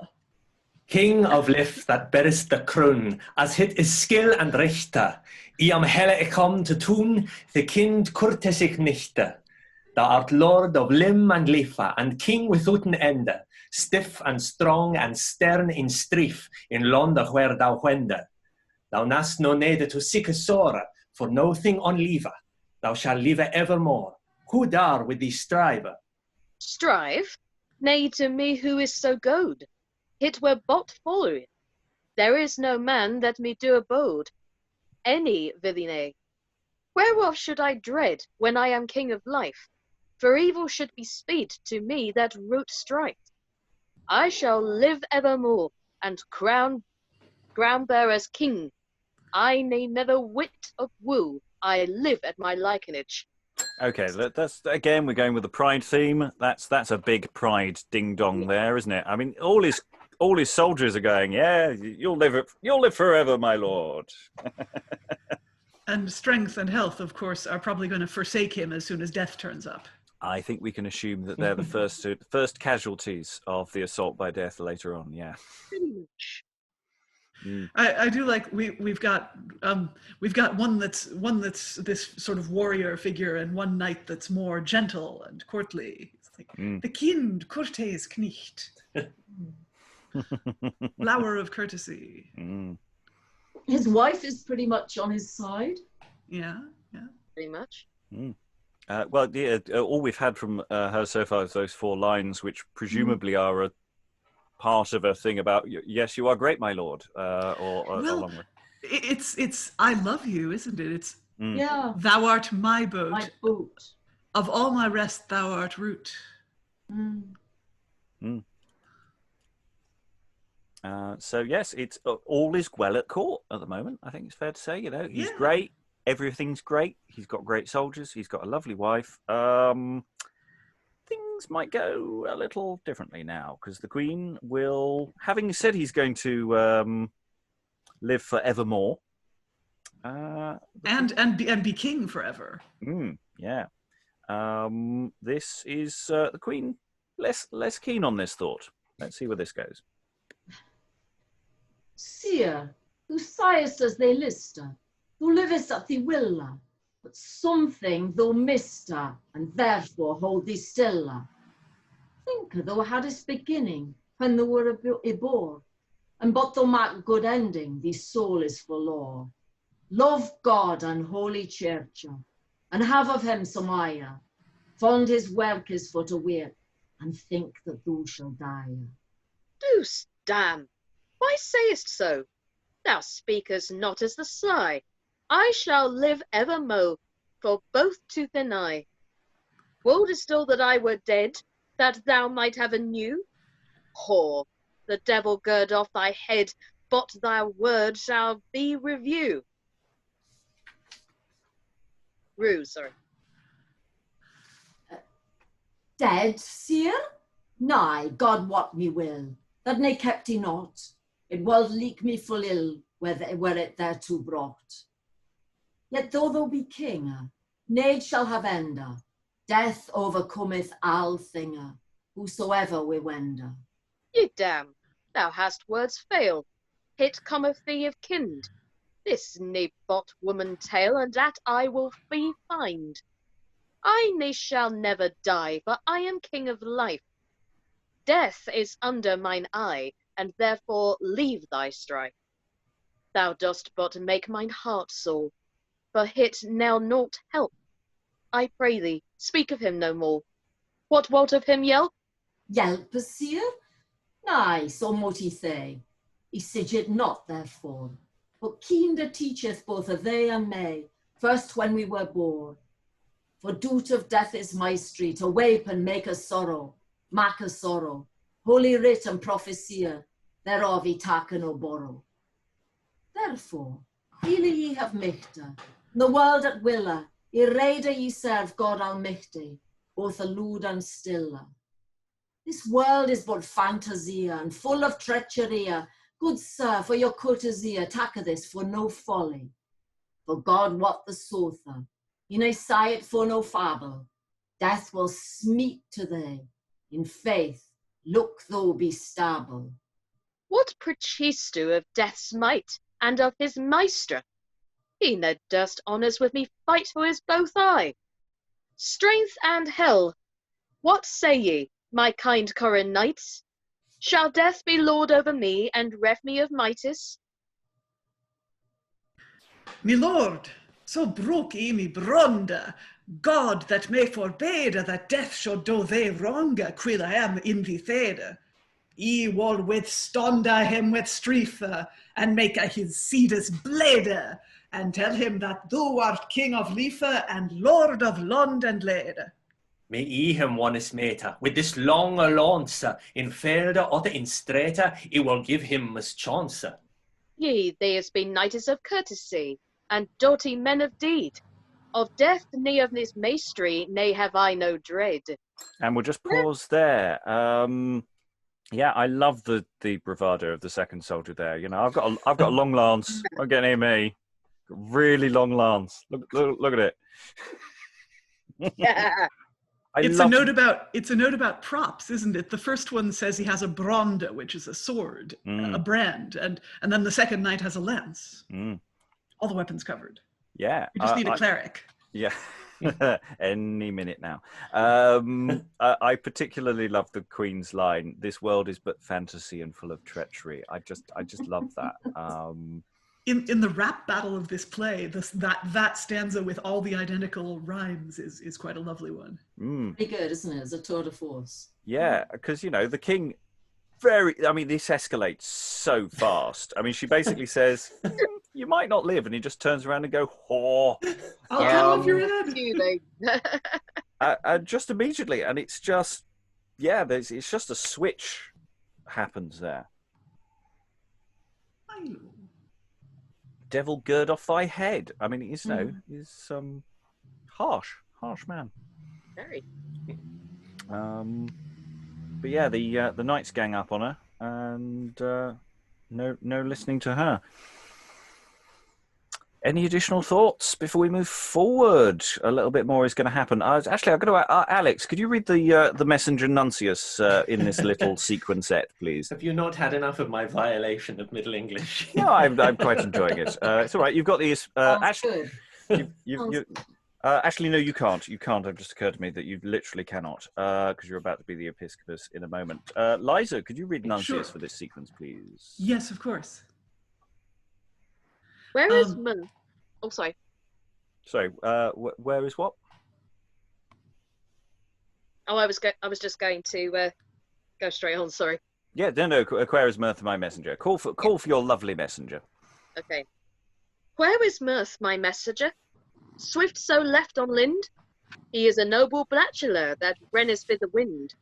King of lift that bearest the crown, as hit is skill and rechte, I am helle come to tun, the kind courtesig nichte. Thou art lord of limb and life, and king without an end, stiff and strong and stern in strife, in Londa where thou wende. Thou nast no need to seek a sore, for no thing on live. Thou shalt live evermore. Who dare with thee strive? Strive? Nay, to me who is so good? It were but folly. There is no man that me do abode. Any villainy. Whereof should I dread when I am king of life? For evil should be speed to me that root strife. I shall live evermore, and crown bearer's king. I may never wit of woo. I live at my likenage. Okay, that's again we're going with the pride theme. That's a big pride ding dong there, isn't it? I mean, all his soldiers are going, yeah, you'll live forever, my lord. And strength and health, of course, are probably going to forsake him as soon as death turns up. I think we can assume that they're the first casualties of the assault by death later on. Yeah. I do like we've got one that's this sort of warrior figure and one knight that's more gentle and courtly. It's like, the kind courtes knicht, flower of courtesy. His wife is pretty much on his side. Yeah. Pretty much. Well, yeah, all we've had from her so far is those 4 lines, which presumably are a part of a thing about "Yes, you are great, my lord," or Well, along with. it's I love you, isn't it? It's Yeah. thou art my boat. My boot. Of all my rest, thou art root. So yes, it's all is well at court at the moment. I think it's fair to say. You know, he's Yeah. great. Everything's great. He's got great soldiers. He's got a lovely wife. Things might go a little differently now because the Queen will, having said he's going to live forevermore, and be king forever. Yeah. This is the Queen less keen on this thought. Let's see where this goes. Seer, who sighest as they lister, who livest at thee willa, but something thou mista, and therefore hold thee stilla. Think thou hadst beginning, when thou were a bore, and but thou mak good ending, thee soul is forlore. Love God and holy church, and have of him some ire, fond his work is for to wear, and think that thou shall die. Deuce damn! Why sayest so? Thou speakest not as the sly. I shall live evermo, for both tooth and eye. Woldest still that I were dead, that thou might have a new? Whore, the devil gird off thy head, but thy word shall be review. Rue, sorry. Dead, seer? Nay, God wot me will, that nae kept he not. It will leak me full ill, were it thereto brought. Yet though thou be king, nae shall have ender. Death overcometh all thinger, whosoever we wender. Ye damn, thou hast words fail. It cometh thee of kind. This ne bot woman tale, and that I will fee find. I ne shall never die, for I am king of life. Death is under mine eye, and therefore leave thy strife. Thou dost but make mine heart sore, for hit now naught help. I pray thee, speak of him no more. What wilt of him yelp? Yelp, seer? Nay, so mote he say. He sigit not therefore, but kinder teacheth both of they and me, first when we were born. For doot of death is maestry, to wape and make us sorrow, mak us sorrow. Holy writ and prophecia, thereof he take no borrow. Therefore, hele ye have michte, the world at willa, ye rede ye serve God Almighty, both allude and stilla. This world is but fantasia, and full of treacheria. Good sir, for your courtesia, take this for no folly. For God wot the sotha, ye may say it for no fable. Death will smeet to thee, in faith, look thou be stable. What prechistu of death's might, and of his maestra? He ne durst honours with me fight for his both eye. Strength and hell, what say ye, my kind Corin knights? Shall death be lord over me, and reft me of mightis? Me lord, so broke ye me bronda, God that may forbade that death should do they wronga, quil I am in the thede. Ye will withstand him with strife, and make his seedes blade, and tell him that thou art king of Life, and lord of Lond and Lade. May he him one is meta, with this long lance, in Fairley or in Strata, he will give him mischance. Ye, they has been knights of courtesy, and doughty men of deed. Of death, ne of this maestry, ne have I no dread. And we'll just pause there. Yeah, I love the bravado of the second soldier there. You know, I've got a long lance. Won't get near me. Really long lance. Look at it. It's a note about props, isn't it? The first one says he has a bronda, which is a sword, a brand, and then the second knight has a lance. All the weapons covered. Yeah, you just need a cleric. Yeah, any minute now. I particularly love the Queen's line. This world is but fantasy and full of treachery. I just love that. in the rap battle of this play, that stanza with all the identical rhymes is quite a lovely one. Pretty good, isn't it? As a tour de force. Yeah, because, you know, the king this escalates so fast. I mean, she basically says, you might not live, and he just turns around and go, whore. I'll cut off your head. Just immediately, and it's just, it's just a switch happens there. Devil gird off thy head. I mean, he's harsh man. Very. But yeah, the knights gang up on her, and no listening to her. Any additional thoughts before we move forward? A little bit more is going to happen. Actually, I've got to Alex. Could you read the messenger Nuncius in this little sequencette, please? Have you not had enough of my violation of Middle English? No, I'm quite enjoying it. It's all right. You've got these. Actually, actually, no, you can't. You can't. It just occurred to me that you literally cannot, because you're about to be the episcopus in a moment. Liza, could you read Nuncius for this sequence, please? Yes, of course. Where is Moon? Oh, sorry. Sorry, where is what? Oh, I was just going to go straight on. Sorry. Yeah, no. Where is Mirth, my messenger? Call for your lovely messenger. Okay. Where is Mirth, my messenger? Swift so left on lind? He is a noble bachelor that renneth with the wind.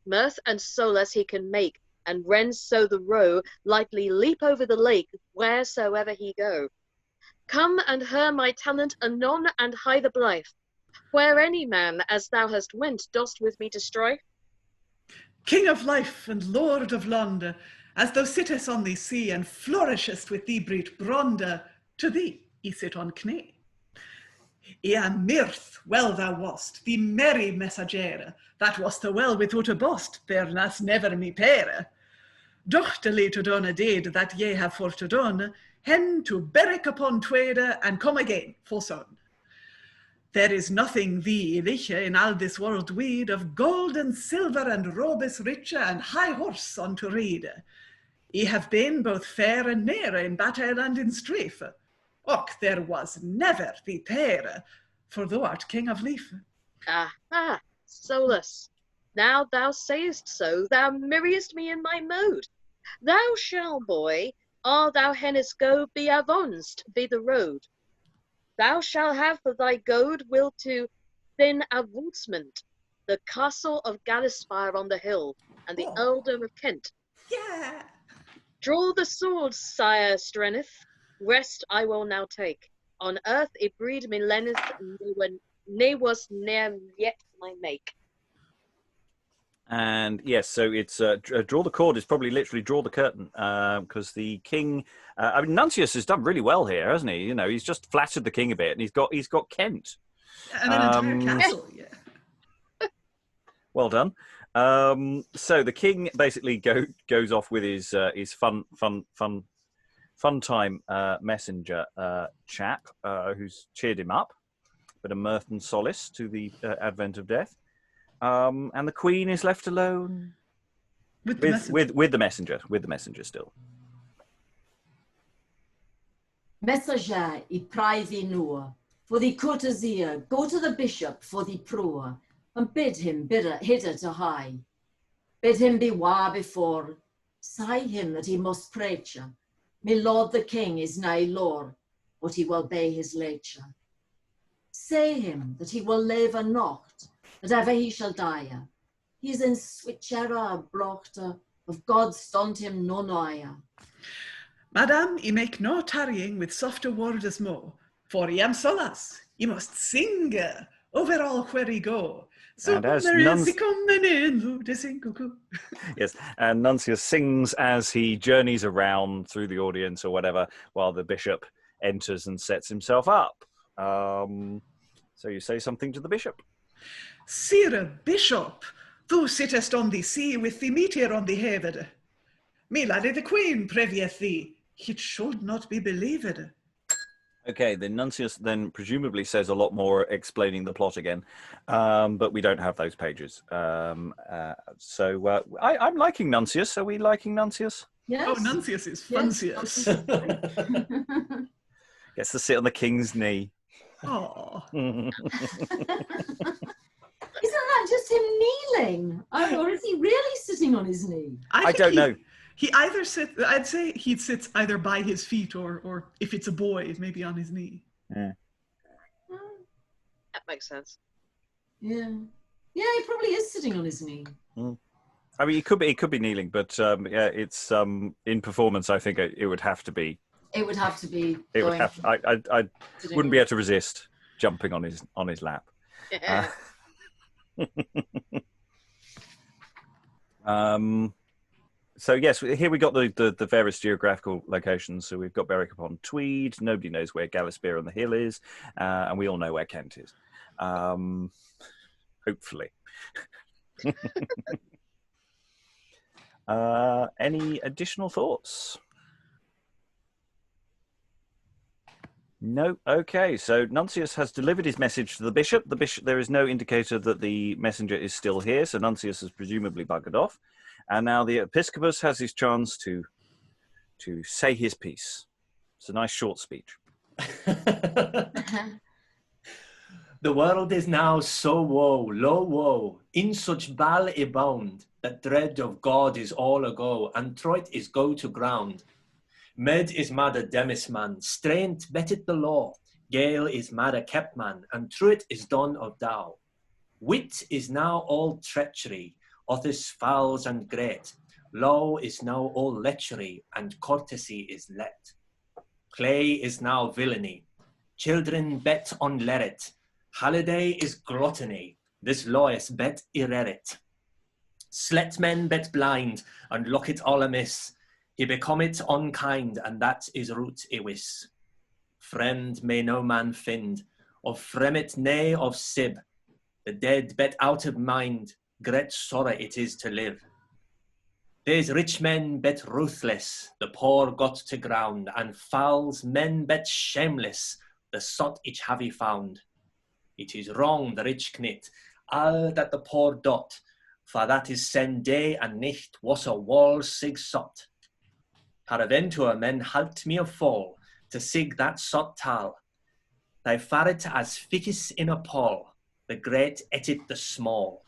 Mirth and solace he can make, and wrens so the roe lightly leap over the lake wheresoever he go. Come and hear my talent anon and hie the blithe, where any man as thou hast went dost with me to strife. King of life and lord of Londa, as thou sittest on the sea and flourishest with thee breed Bronda, to thee he sit on knee. Ea mirth, well thou wast, the merry messagere, that wast a well without a bost, bernas never me pere. Dochtely to done a deed that ye have for to done, hen to berwick upon twede, and come again, full son. There is nothing thee riche in all this world weed, of gold and silver and robes riche, and high horse on to ride. Ye have been both fair and near in battle and in strife. Och, there was never the pair, for thou art king of lief. Ah, Solus, now thou sayest so, thou mirriest me in my mood. Thou shall, boy, or thou hennest go, be avonst be the road. Thou shall have for thy goad will to thin avouncement, the castle of Galispire on the hill, and the earldom of Kent. Yeah. Draw the sword, sire Strenith. Rest I will now take. On earth it breed me lenneth, ne was ne'er yet my make. And yes, so it's draw the cord is probably literally draw the curtain, because the king, I mean, Nuncius has done really well here, hasn't he? You know, he's just flattered the king a bit, and he's got Kent. And an entire castle, yeah. Well done. So the king basically goes off with his fun time messenger chap, who's cheered him up, bit of mirth and solace to the advent of death. And the queen is left alone with the messenger still. Messenger, I pry thee nur, for the courtesy, go to the bishop for the proa, and bid him hither to high. Bid him beware before, say him that he must preach. My lord the king is nigh lord, but he will obey his nature. Say him that he will live and not, that ever he shall die. He is in switchera blochter, of God stunt him no nigher. Madam, I make no tarrying with softer word as mo, for I am solas, I must sing over all where he go. So and as yes, and Nuncius sings as he journeys around through the audience or whatever, while the bishop enters and sets himself up. So you say something to the bishop. Sire Bishop, thou sittest on the sea with the meteor on the heaven. Me laddie the queen previeth thee, it should not be believed. Okay, the Nuncius then presumably says a lot more explaining the plot again, but we don't have those pages. So I'm liking Nuncius. Are we liking Nuncius? Yes. Oh, Nuncius is Yes. Funcius. Gets to sit on the king's knee. Oh, Isn't that just him kneeling? Or is he really sitting on his knee? I don't know. He either sits. I'd say he sits either by his feet or if it's a boy, maybe on his knee. Yeah. That makes sense. Yeah. Yeah, he probably is sitting on his knee. I mean, he could be kneeling, but yeah, it's in performance. I think it would have to be. It would have to be. It would have. I wouldn't be able to resist jumping on his lap. Yeah. So yes, here we got the various geographical locations. So we've got Berwick upon Tweed. Nobody knows where Gallispear on the Hill is, and we all know where Kent is. Hopefully. Any additional thoughts? No. Okay. So Nuncius has delivered his message to the bishop. There is no indicator that the messenger is still here. So Nuncius has presumably buggered off, and now the episcopus has his chance to say his piece. It's a nice short speech. The world is now so woe, low woe, in such bal abound, that dread of God is all ago, and Troit is go to ground. Med is mad a demisman, straint bettit the law, Gale is mad a kept man, and Truit is done of Dow. Wit is now all treachery, office fouls and great, law is now all lechery, and courtesy is let. Play is now villainy, children bet on leret, holiday is gluttony, this lawyers bet irrerit. Sletmen bet blind, and look it all amiss, he become it unkind, and that is root iwis. Friend may no man find, of fremit nay of sib, the dead bet out of mind, great sorrow it is to live. There's rich men bet ruthless, the poor got to ground, and fouls men bet shameless, the sot each have he found. It is wrong the rich knit, all that the poor dot, for that is send day and nicht was a wall sig sot. Paraventure men halt me a fall, to sig that sot tal. Thy farret as ficus in a pall, the great etit the small.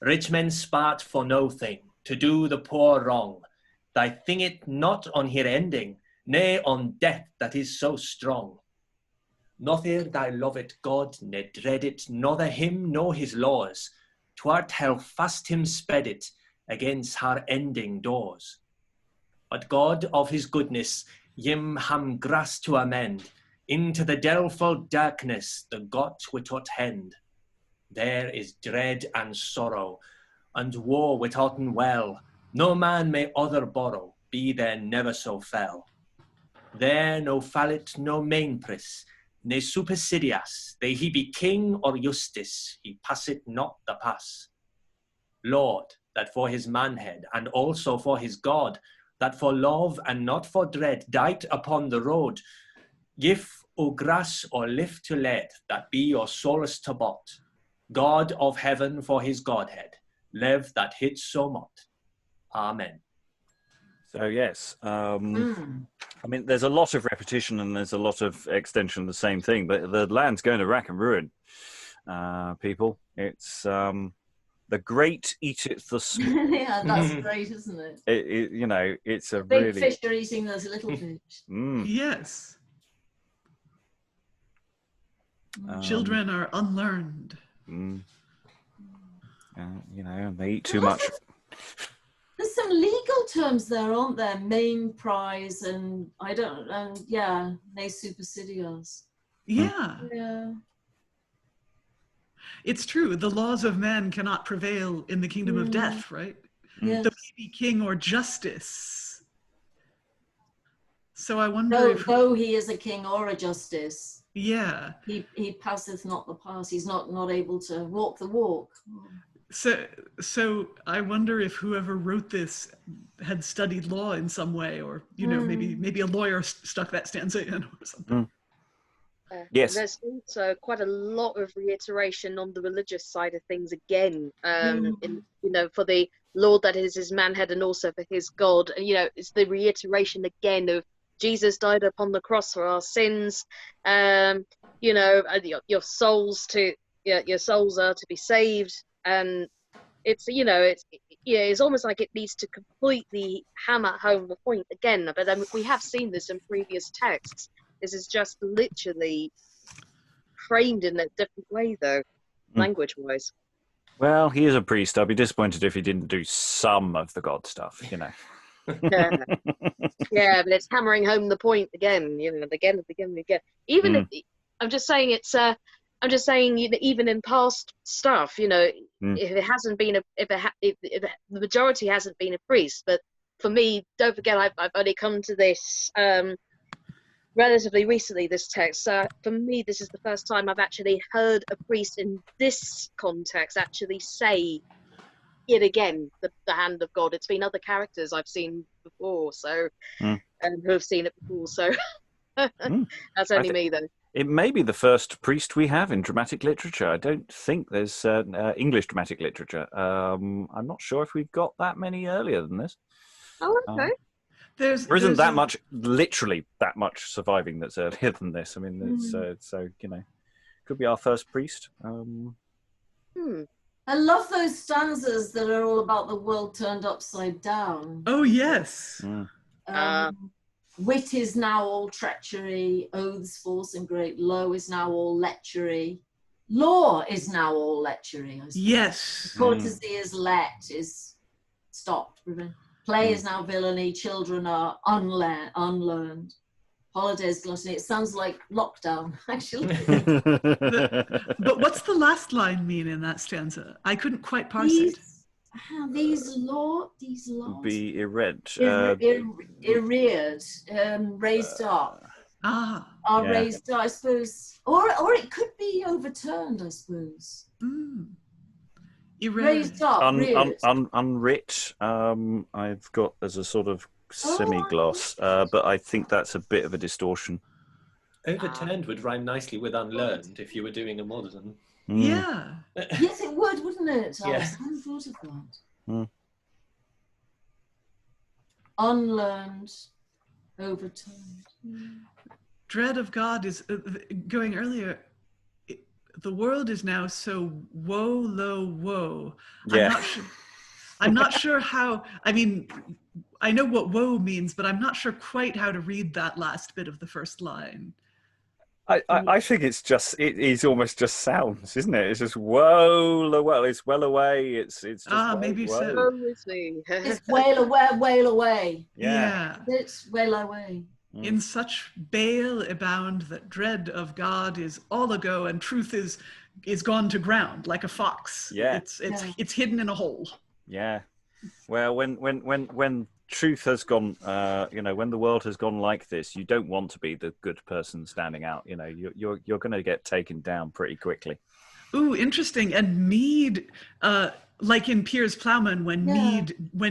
Rich men spart for no thing, to do the poor wrong. Thy thing it not on here ending, nay on death that is so strong. Nother thy love it God, ne dread it, nother him nor his laws. Twart how fast him sped it, against her ending doors. But God of his goodness, yim ham grass to amend, into the delful darkness the got without hend. There is dread and sorrow, and woe without well, no man may other borrow, be there never so fell. There no fallit, no mainpris, ne supersidias, they he be king or justice, he passit not the pass. Lord, that for his manhead, and also for his God, that for love and not for dread died upon the road, give o grass or lift to lead, that be your solace to bot. God of heaven for his Godhead, live that hit so mot. Amen. So yes, I mean, there's a lot of repetition and there's a lot of extension of the same thing, but the land's going to rack and ruin, people. It's the great eateth the small. Yeah, that's great, isn't it? You know, it's a Big really fish are eating those little fish. Yes. Children are unlearned. You know, they eat too much. There's some legal terms there, aren't there? Main prize and yeah, ne supersidios. Yeah. Yeah. It's true. The laws of man cannot prevail in the kingdom of death, right? Yes. The baby king or justice. So I wonder if... Though he is a king or a justice, yeah. He passeth not the pass. He's not able to walk the walk. So I wonder if whoever wrote this had studied law in some way, or maybe a lawyer stuck that stanza in or something. Yes. There's also quite a lot of reiteration on the religious side of things again. In, for the Lord that is his manhead and also for his God. And it's the reiteration again of Jesus died upon the cross for our sins. Your souls your souls are to be saved, and it's almost like it needs to completely hammer home the point again. But we have seen this in previous texts. This is just literally framed in a different way, though, language-wise. Well, he is a priest. I'd be disappointed if he didn't do some of the God stuff, Yeah. Yeah, but it's hammering home the point again, again. Even if I'm just saying even in past stuff, if it hasn't been if the majority hasn't been a priest, but for me, don't forget, I've only come to this relatively recently, this text. For me, this is the first time I've actually heard a priest in this context actually say it again, the hand of God. It's been other characters I've seen before, who have seen it before, so that's only me, though. It may be the first priest we have in dramatic literature. I don't think there's English dramatic literature. I'm not sure if we've got that many earlier than this. Oh, okay. There isn't that much, literally that much surviving that's earlier than this. I mean, it's could be our first priest. I love those stanzas that are all about the world turned upside down. Oh, yes. Wit is now all treachery, oaths false and great, low is now all lechery, law is now all lechery. Yes. Courtesy is is stopped. Play is now villainy, children are unlearned. Holidays gluttony. It sounds like lockdown, actually. But what's the last line mean in that stanza? I couldn't quite parse it. These laws be arreared, raised up. Are raised up, I suppose, or it could be overturned, I suppose. Raised up, unwrit. I've got as a sort of semi-gloss, but I think that's a bit of a distortion. Overturned would rhyme nicely with unlearned if you were doing a modern. Yeah. Yes, it would, wouldn't it? Yeah. I hadn't thought of that. Unlearned, overturned. Dread of God is going earlier. The world is now so woe, low, woe. Yeah. I'm not sure how. I mean, I know what woe means, but I'm not sure quite how to read that last bit of the first line. I think it's almost just sounds, isn't it? It's just whoa, well, it's well away. It's just maybe whoa. so. It's wail away. Yeah. It's wail away. In such bale abound that dread of God is all ago, and truth is gone to ground like a fox. Yeah. It's hidden in a hole. Yeah. Well, when truth has gone, when the world has gone like this, you don't want to be the good person standing out. You're going to get taken down pretty quickly. Ooh, interesting. And Mead, like in Piers Plowman, when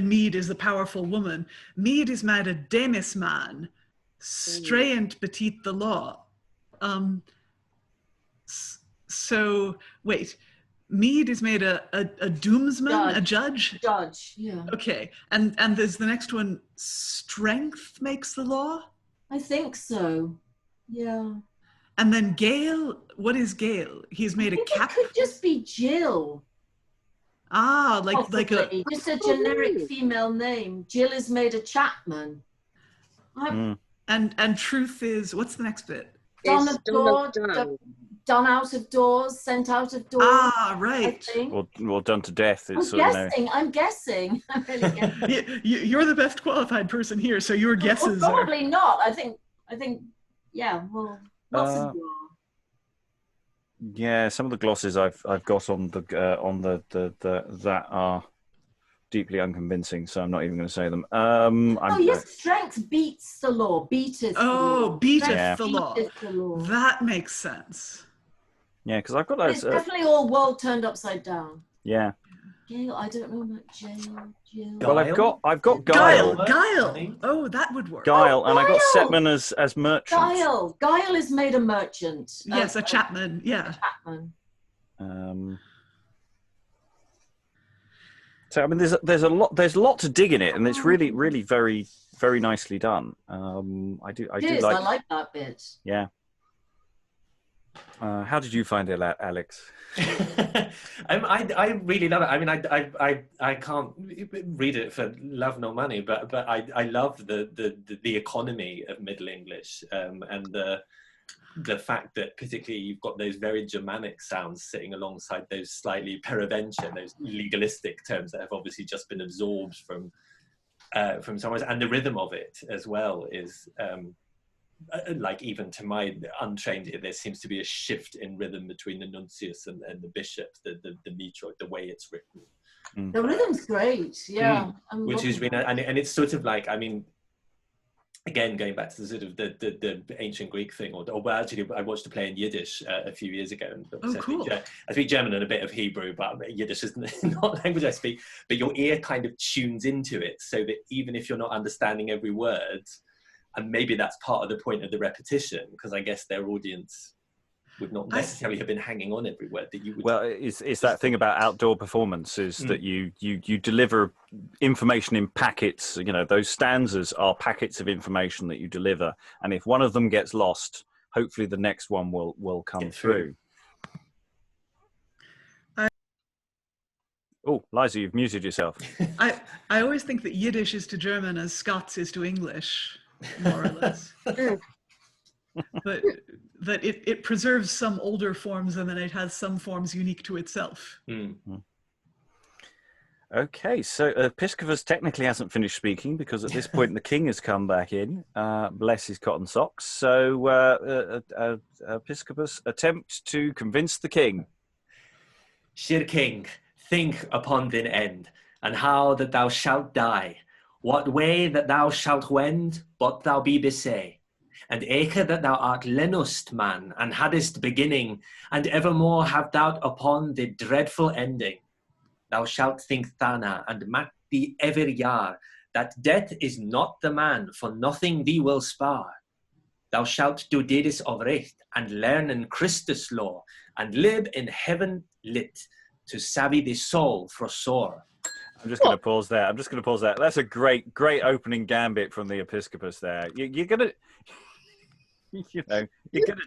Mead is the powerful woman, Mead is mad a demis man, strayant beneath the law. So wait. Mead is made a doomsman, a judge? Judge, yeah. Okay, and there's the next one, strength makes the law? I think so, yeah. And then Gale, what is Gale? He's made a cap? It could just be Jill. Like a... Just a generic female name. Jill is made a Chapman. And truth is, what's the next bit? Done out of doors, sent out of doors. Right. Or done to death. I'm guessing. I'm really guessing. You're the best qualified person here, so your guesses are... Probably not. I think, yeah, well, lots of doors. Yeah, some of the glosses I've got on the that are deeply unconvincing, so I'm not even going to say them. Strength beats the law. Beateth the law. Beateth the law. That makes sense. Yeah, because I've got those. It's definitely all world turned upside down. Yeah. Gale, I don't know about Jill. Well, I've got Guile. Guile. Guile. Oh, that would work. Guile, and I got Guile! Setman as merchant. Guile is made a merchant. Yes, a chapman. Yeah. Chapman. So I mean, there's a lot to dig in it, and it's really very very nicely done. I do like that bit. Yeah. How did you find it, Alex? I really love it. I mean, I can't read it for love nor money, but I love the economy of Middle English, and the fact that particularly you've got those very Germanic sounds sitting alongside those slightly perovention, those legalistic terms that have obviously just been absorbed from somewhere, and the rhythm of it as well is like, even to my untrained ear, there seems to be a shift in rhythm between the Nuncius and the bishop, the metre, the way it's written. The rhythm's great, yeah. Which is really, and it's sort of like, I mean, again, going back to the sort of the ancient Greek thing, or well, actually, I watched a play in Yiddish a few years ago. And cool. I speak German and a bit of Hebrew, but Yiddish is not the language I speak. But your ear kind of tunes into it, so that even if you're not understanding every word, and maybe that's part of the point of the repetition, because I guess their audience would not necessarily have been hanging on every word that you would. Well, it's that thing about outdoor performances that you deliver information in packets. You know, those stanzas are packets of information that you deliver, and if one of them gets lost, hopefully the next one will come through. Oh, Liza, you've muted yourself. I always think that Yiddish is to German as Scots is to English, more or less. But that it preserves some older forms, and then it has some forms unique to itself. Okay, so Episcopus technically hasn't finished speaking, because at this point the king has come back in, bless his cotton socks. So Episcopus, attempt to convince the king. Sir King, think upon thine end, and how that thou shalt die, what way that thou shalt wend, but thou be besay. And eke that thou art lenust man, and haddest beginning, and evermore have doubt upon the dreadful ending. Thou shalt think thana, and mak thee ever yar, that death is not the man, for nothing thee will spare. Thou shalt do deeds of recht, and learn in Christus law, and live in heaven lit, to savvy the soul for sore. I'm just going to pause there. That's a great opening gambit from the Episcopus there. You're gonna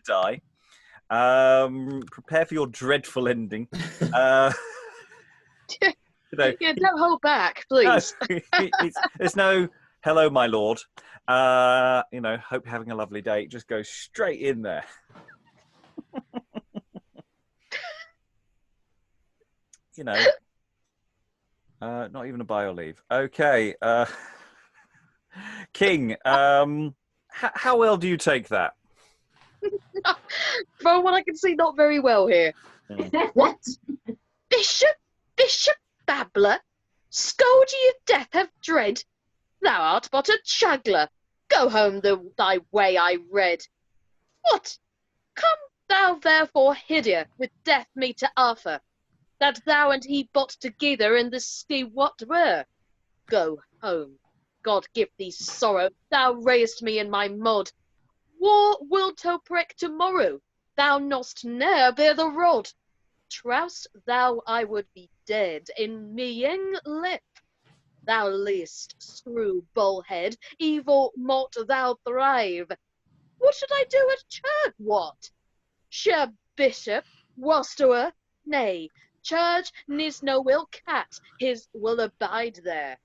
die. Prepare for your dreadful ending. Yeah, don't hold back, please. There's no hello, my lord. Hope you're having a lovely day. Just go straight in there. Not even a bio leave. Okay. King, how well do you take that? From what I can see, not very well here. What? Bishop babbler, scold ye of death have dread. Thou art but a chagler. Go home thy way, I read. What? Come thou therefore hither with death me to Arthur, that thou and he bot together in this ski what were. Go home. God give thee sorrow. Thou raised me in my mod. War wilt thou prick tomorrow. Thou know'st ne'er bear the rod. Troust thou I would be dead in meing lip. Thou least screw bullhead, evil mought thou thrive. What should I do at church? What? Sure bishop, wastower, nay, church nis no will cat, his will abide there.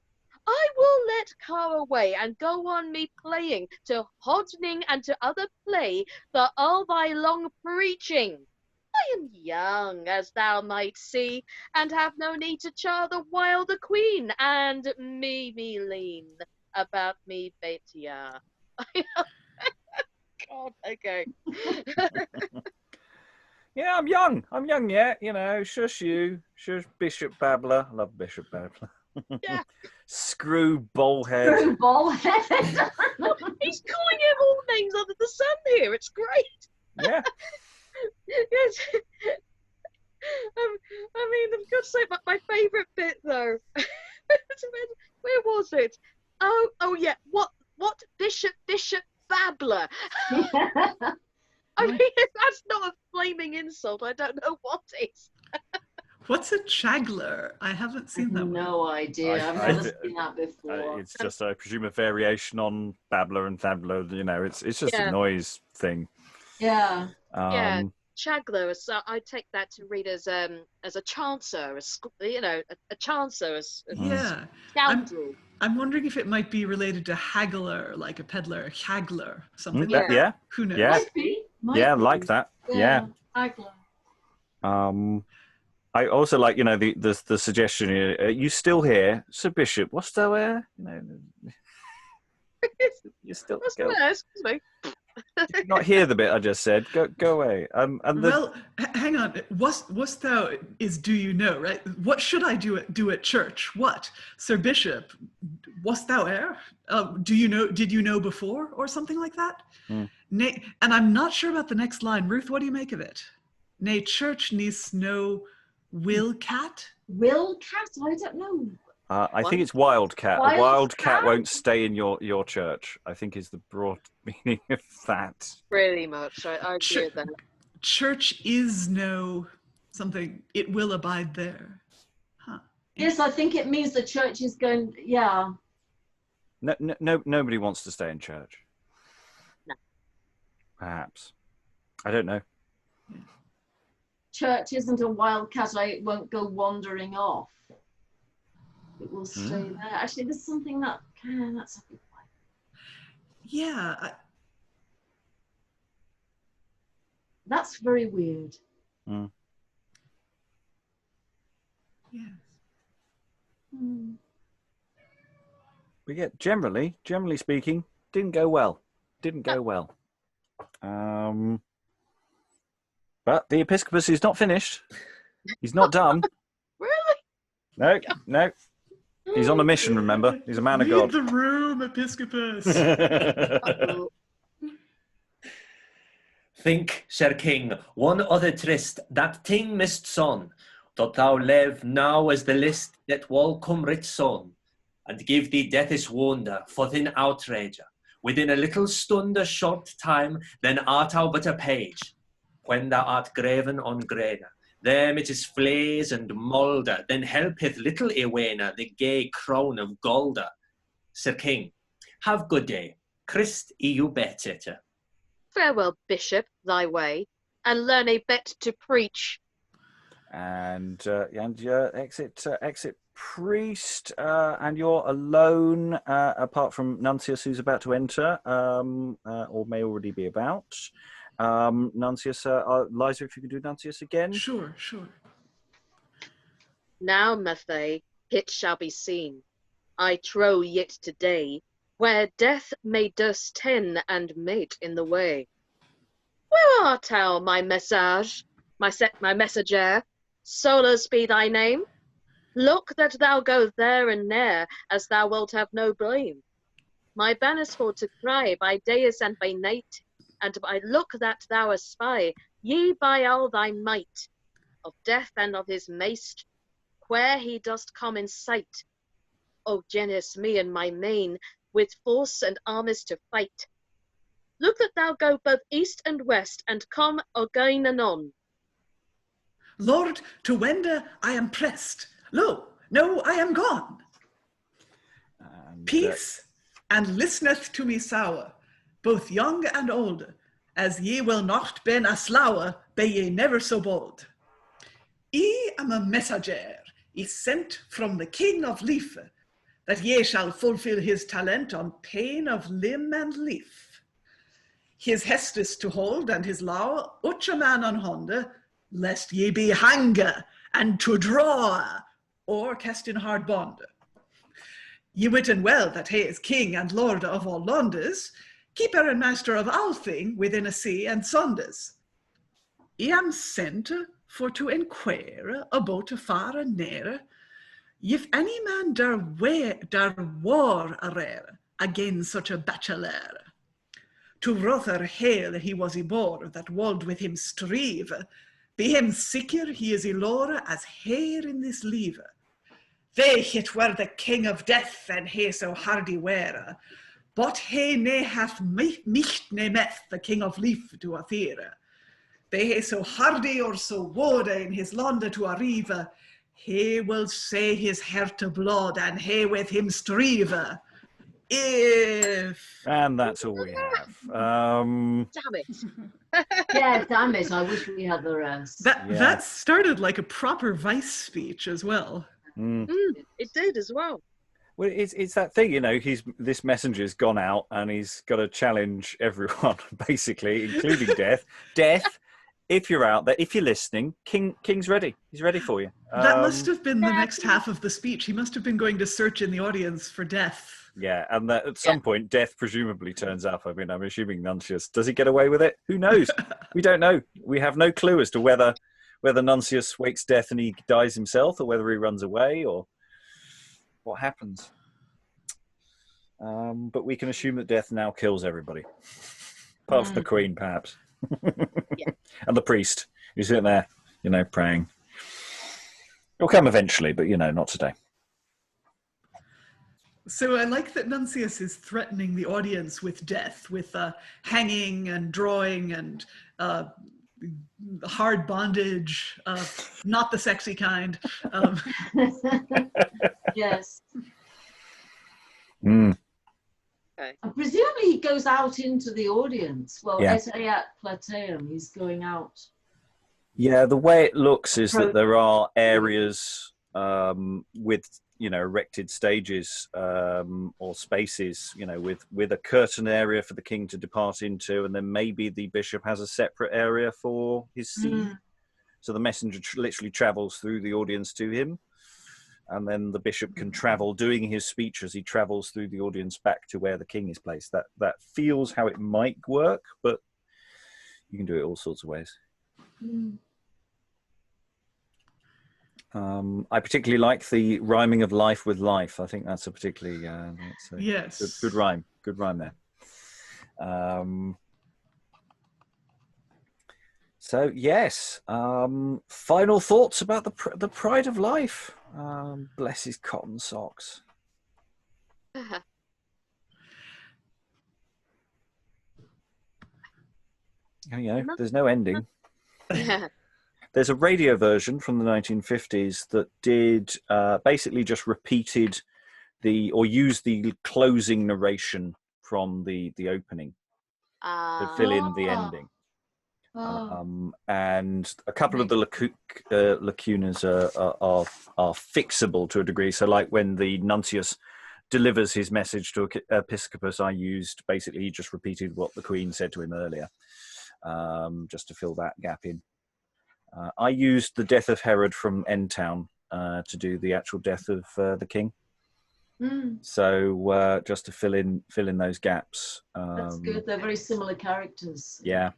I will let car away and go on me playing to hodging and to other play for all thy long preaching. I am young, as thou might see, and have no need to char the while the queen and me lean about me betia. God, okay. Yeah, I'm young yet, shush you. Shush Bishop Babbler. I love Bishop Babbler. Yeah. Screw Bullhead. Screw Bullhead. He's calling him all names under the sun here. It's great. Yeah. Yes. I mean, I've got to say, but my favourite bit Oh yeah. What Bishop Babbler? I mean, if that's not a flaming insult, I don't know what is. What's a chagler? I haven't seen that one. No idea. I've never seen that before. It's just, I presume, a variation on babbler and fabbler. You know, it's just a noise thing. Yeah. Yeah. Chagler. So I take that to read as a chancer, a chancer, Yeah. scoundrel. I'm wondering if it might be related to haggler, like a peddler, haggler, something that, like that. yeah. Who knows? Yeah. Might be. Like that. Yeah. I also like, the suggestion here. Are you still here, Sir Bishop? What's thou here? You still go. Excuse me. Did you not hear the bit I just said? Go away. Well, hang on. Wast thou is do you know, right? What should I do at church? What, Sir Bishop? Wast thou ere? Do you know? Did you know before, or something like that? Nay, and I'm not sure about the next line. Ruth, what do you make of it? Nay, church needs no will cat. Will cat? I don't know. I think it's wildcat. A wildcat won't stay in your church, I think, is the broad meaning of that. Pretty much. I agree with that. Church is no something. It will abide there. Huh. Yes, I think it means the church is going, yeah. No, nobody wants to stay in church. No. Perhaps. I don't know. Church isn't a wildcat. It won't go wandering off. It will stay there. Actually, there's something that's a good point. Yeah. That's very weird. Yes. But yeah, generally speaking, didn't go well. But the Episcopus is not finished. He's not done. Really? No. He's on a mission, remember? He's a man of God. Read the room, Episcopus. Think, Sir King, one other tryst, that thing mist son, that thou live now as the list that wall come rich son, and give thee death's wonder, for thin outrage. Within a little stund, a short time, then art thou but a page. When thou art graven on grana, them it is flays and moulder, then helpeth little Ewena the gay crown of golder. Sir King, have good day. Christ you better. Farewell, Bishop, thy way, and learn a bet to preach. And exit priest, and you're alone, apart from Nuncius, who's about to enter, or may already be about. Nuncius, Liza, if you could do Nuncius again. Sure. Now, Mathey, it shall be seen, I trow yet today, where death may dus ten and mate in the way. Where art thou, my message, my messenger? Solus be thy name. Look that thou go there and ne'er, as thou wilt have no blame. My banners for to cry by days and by night, and by look that thou espy, ye by all thy might, of death and of his maist, where he dost come in sight. O genus me and my main, with force and armies to fight. Look that thou go both east and west, and come again anon. Lord, to wender I am pressed. Lo, no, I am gone. Peace, and listeneth to me sour, both young and old, as ye will not ben a slower, be ye never so bold. I am a messenger, sent from the King of Leaf, that ye shall fulfill his talent on pain of limb and leaf. His hest is to hold, and his law, uch a man on honda, lest ye be hanger, and to draw, or cast in hard bond. Ye witten well that he is king and lord of all Londres, keeper and master of all thing within a sea and sundes. I am sent for to enquire about far and near, if any man dar war a rare against such a bachelor. To Rother hail he was ybore that wold with him strive, be him sicker he is ylore as hair in this lever. They hit were the king of death, and he so hardy were. But he ne hath nicht ne meth the king of life to a fear. They he so hardy or so wode in his land to arrive, he will say his heart to blood, and he with him strive. If... And that's all we have. Damn it. Yeah, damn it. I wish we had the rest. That started like a proper Vice speech as well. It did as well. Well, it's that thing, you know. This messenger's gone out and he's got to challenge everyone, basically, including Death. Death, if you're out there, if you're listening, King's ready. He's ready for you. That must have been the next half of the speech. He must have been going to search in the audience for Death. Yeah, and that at some point, Death presumably turns up. I mean, I'm assuming Nuncius. Does he get away with it? Who knows? We don't know. We have no clue as to whether Nuncius wakes Death and he dies himself, or whether he runs away, or what happens. But we can assume that Death now kills everybody, apart from the Queen, perhaps, and the priest who's sitting there, you know, praying. It'll come eventually, but you know, not today. So I like that Nuncius is threatening the audience with death, with hanging and drawing and hard bondage, not the sexy kind. Yes. Mm. Okay. And presumably he goes out into the audience. Well, Yeah. Esse Plateum, he's going out. Yeah, the way it looks is that there are areas with, you know, erected stages or spaces, you know, with a curtain area for the king to depart into, and then maybe the bishop has a separate area for his seat. So the messenger literally travels through the audience to him, and then the bishop can travel, doing his speech as he travels through the audience back to where the king is placed. That feels how it might work, but you can do it all sorts of ways. I particularly like the rhyming of life with life. I think that's a particularly Yes. good rhyme. Good rhyme there. So yes, final thoughts about the pride of life. Bless his cotton socks. You know, there's no ending. There's a radio version from the 1950s that did basically just repeated used the closing narration from the opening to fill in the ending. And a couple of the lacunas are fixable to a degree. So like when the Nuncius delivers his message to Episcopus, he just repeated what the Queen said to him earlier, just to fill that gap in. I used the death of Herod from End Town to do the actual death of the king. So just to fill in those gaps. That's good. They're very similar characters. Yeah,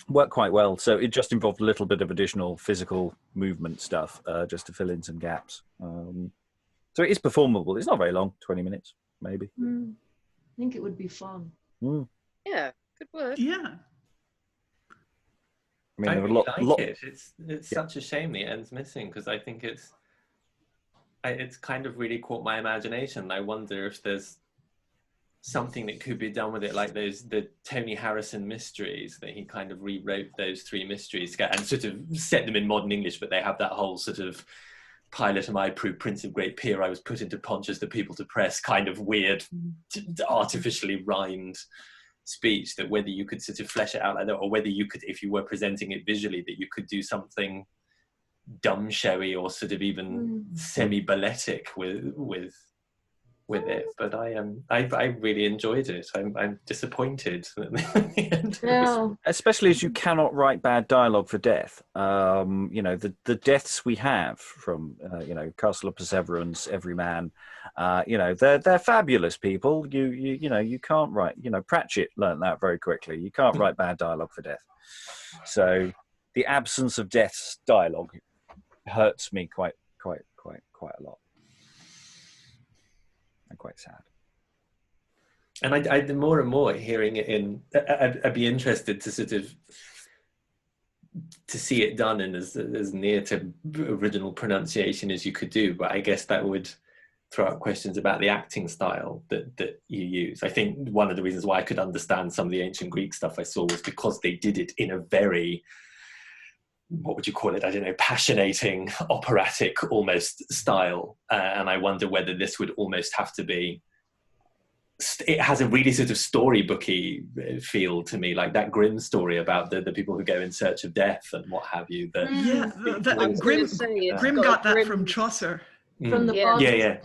worked quite well. So it just involved a little bit of additional physical movement stuff just to fill in some gaps. So it is performable. It's not very long, 20 minutes maybe. I think it would be fun. Yeah, good work. Yeah. I mean, I there were really a like lot. it. It's such a shame the end's missing, because I think it's kind of really caught my imagination. I wonder if there's something that could be done with it, like the Tony Harrison mysteries, that he kind of rewrote those 3 mysteries and sort of set them in modern English, but they have that whole sort of Pilate am I, prove Prince of Great Peer, I was put into Pontius the people to press, kind of weird, artificially rhymed speech, that whether you could sort of flesh it out like that, or whether you could, if you were presenting it visually, that you could do something dumb showy or sort of even semi-balletic with it. But I really enjoyed it. I'm disappointed at the end. Yeah. Especially as you cannot write bad dialogue for Death. You know, the deaths we have from you know, Castle of Perseverance, Every Man, you know, they're fabulous people. You know, you can't write, you know, Pratchett learned that very quickly. You can't write bad dialogue for Death. So the absence of Death's dialogue hurts me quite a lot. I'm quite sad. And I more and more hearing it in, I'd be interested to sort of to see it done in as near to original pronunciation as you could do, but I guess that would throw up questions about the acting style that you use. I think one of the reasons why I could understand some of the ancient Greek stuff I saw was because they did it in a very, what would you call it? I don't know, passionating, operatic almost style. And I wonder whether this would almost have to be, it has a really sort of storybooky feel to me, like that Grimm story about the people who go in search of death and what have you. Grimm got that from Chaucer. From the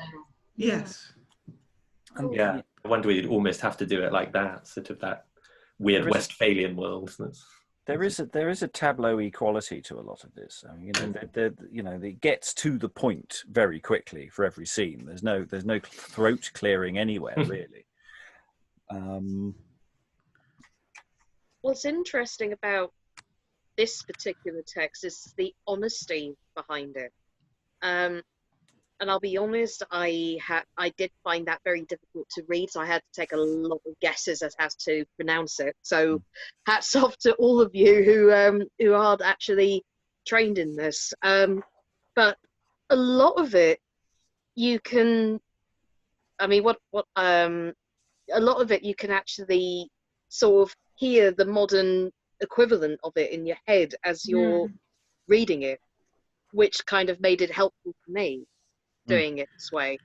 Yes. Yeah, I wonder we'd almost have to do it like that, sort of that weird Westphalian world. There is a tableau-y quality to a lot of this. I mean, it gets to the point very quickly for every scene. There's no throat clearing anywhere really. What's interesting about this particular text is the honesty behind it. And I'll be honest, I did find that very difficult to read, so I had to take a lot of guesses as to pronounce it. So hats off to all of you who aren't actually trained in this. But a lot of it, you can, I mean, a lot of it you can actually sort of hear the modern equivalent of it in your head as you're reading it, which kind of made it helpful for me doing it this way.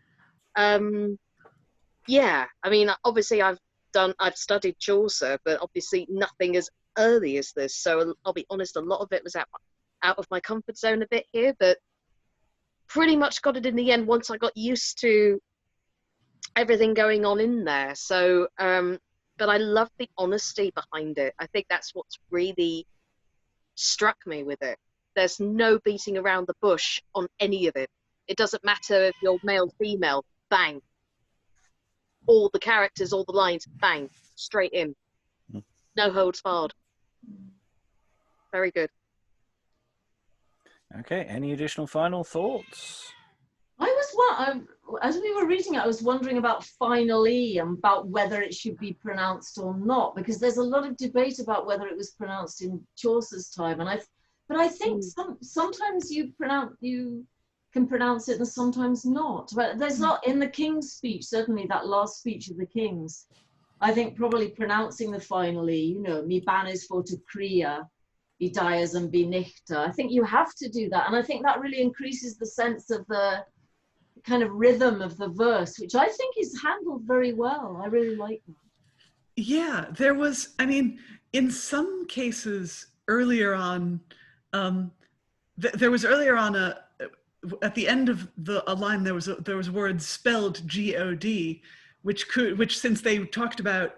Yeah, I mean, obviously I've studied Chaucer, but obviously nothing as early as this, so I'll be honest, a lot of it was out of my comfort zone a bit here, but pretty much got it in the end once I got used to everything going on in there. So but I love the honesty behind it. I think that's what's really struck me with it. There's no beating around the bush on any of it. It doesn't matter if you're male, female, bang. All the characters, all the lines, bang, straight in. No holds barred. Very good. Okay, any additional final thoughts? As we were reading it, I was wondering about final E and about whether it should be pronounced or not, because there's a lot of debate about whether it was pronounced in Chaucer's time, but I think sometimes you can pronounce it and sometimes not. But there's not in the King's speech, certainly that last speech of the King's. I think probably pronouncing the final E, mi banes for to cria, i dias and be nichta. I think you have to do that, and I think that really increases the sense of the kind of rhythm of the verse, which I think is handled very well. I really like that. Yeah, there was, I mean, in some cases earlier on, there was earlier on at the end of a line there was words spelled G-O-D, which since they talked about,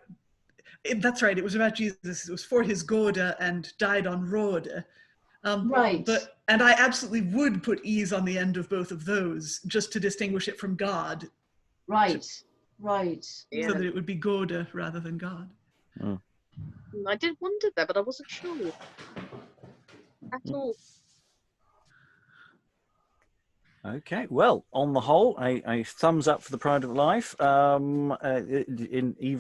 that's right, it was about Jesus, it was for his Goda and died on Rode. Right. And I absolutely would put E's on the end of both of those just to distinguish it from God. Right, right. So that it would be Goda rather than God. I did wonder that, but I wasn't sure at all. Okay, well, on the whole, a thumbs up for The Pride of Life. Even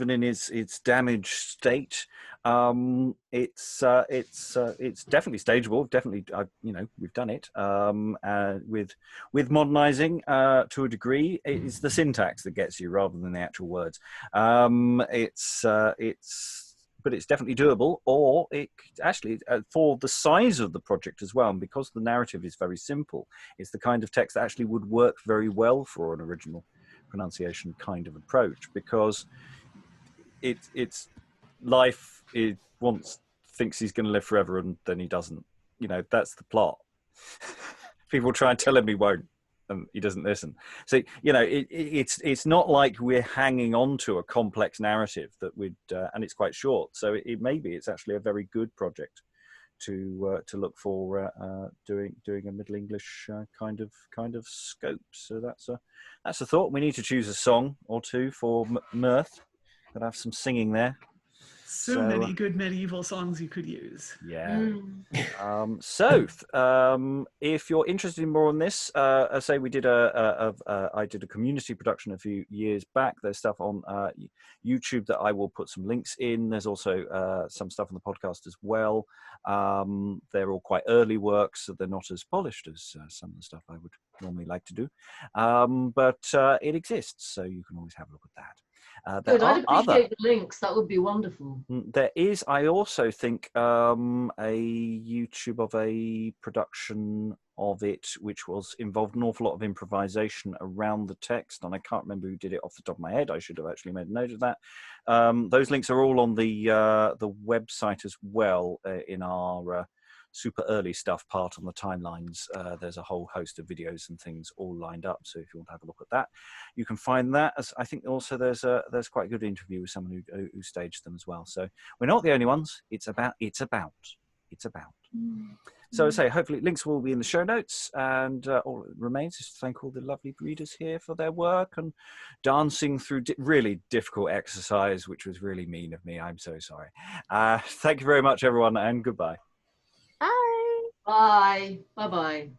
in its damaged state, it's definitely stageable. Definitely, we've done it. With modernising to a degree, it's the syntax that gets you rather than the actual words. But it's definitely doable, or it actually, for the size of the project as well, and because the narrative is very simple, it's the kind of text that actually would work very well for an original pronunciation kind of approach, because it's life, it thinks he's going to live forever and then he doesn't. That's the plot. People try and tell him he won't, and he doesn't listen. So it's not like we're hanging on to a complex narrative that and it's quite short. So it's actually a very good project to look for doing a Middle English kind of scope. So that's a thought. We need to choose a song or two for mirth. Gotta have some singing there. So many good medieval songs you could use. Yeah. If you're interested in more on this, I say we did I did a community production a few years back. There's stuff on YouTube that I will put some links in. There's also some stuff on the podcast as well. They're all quite early works, so they're not as polished as some of the stuff I would normally like to do. But it exists, so you can always have a look at that. Good, I'd appreciate the links. That would be wonderful. There is, I also think, a YouTube of a production of it, which was involved an awful lot of improvisation around the text, and I can't remember who did it off the top of my head. I should have actually made a note of that. Those links are all on the website as well, in our super early stuff part on the timelines. There's a whole host of videos and things all lined up, so if you want to have a look at that, you can find that. As I think also there's quite a good interview with someone who staged them as well. So we're not the only ones. It's about. So I say, hopefully links will be in the show notes, and all that remains is to thank all the lovely readers here for their work and dancing through really difficult exercise, which was really mean of me. I'm so sorry. Thank you very much, everyone, and goodbye. Bye. Bye. Bye-bye.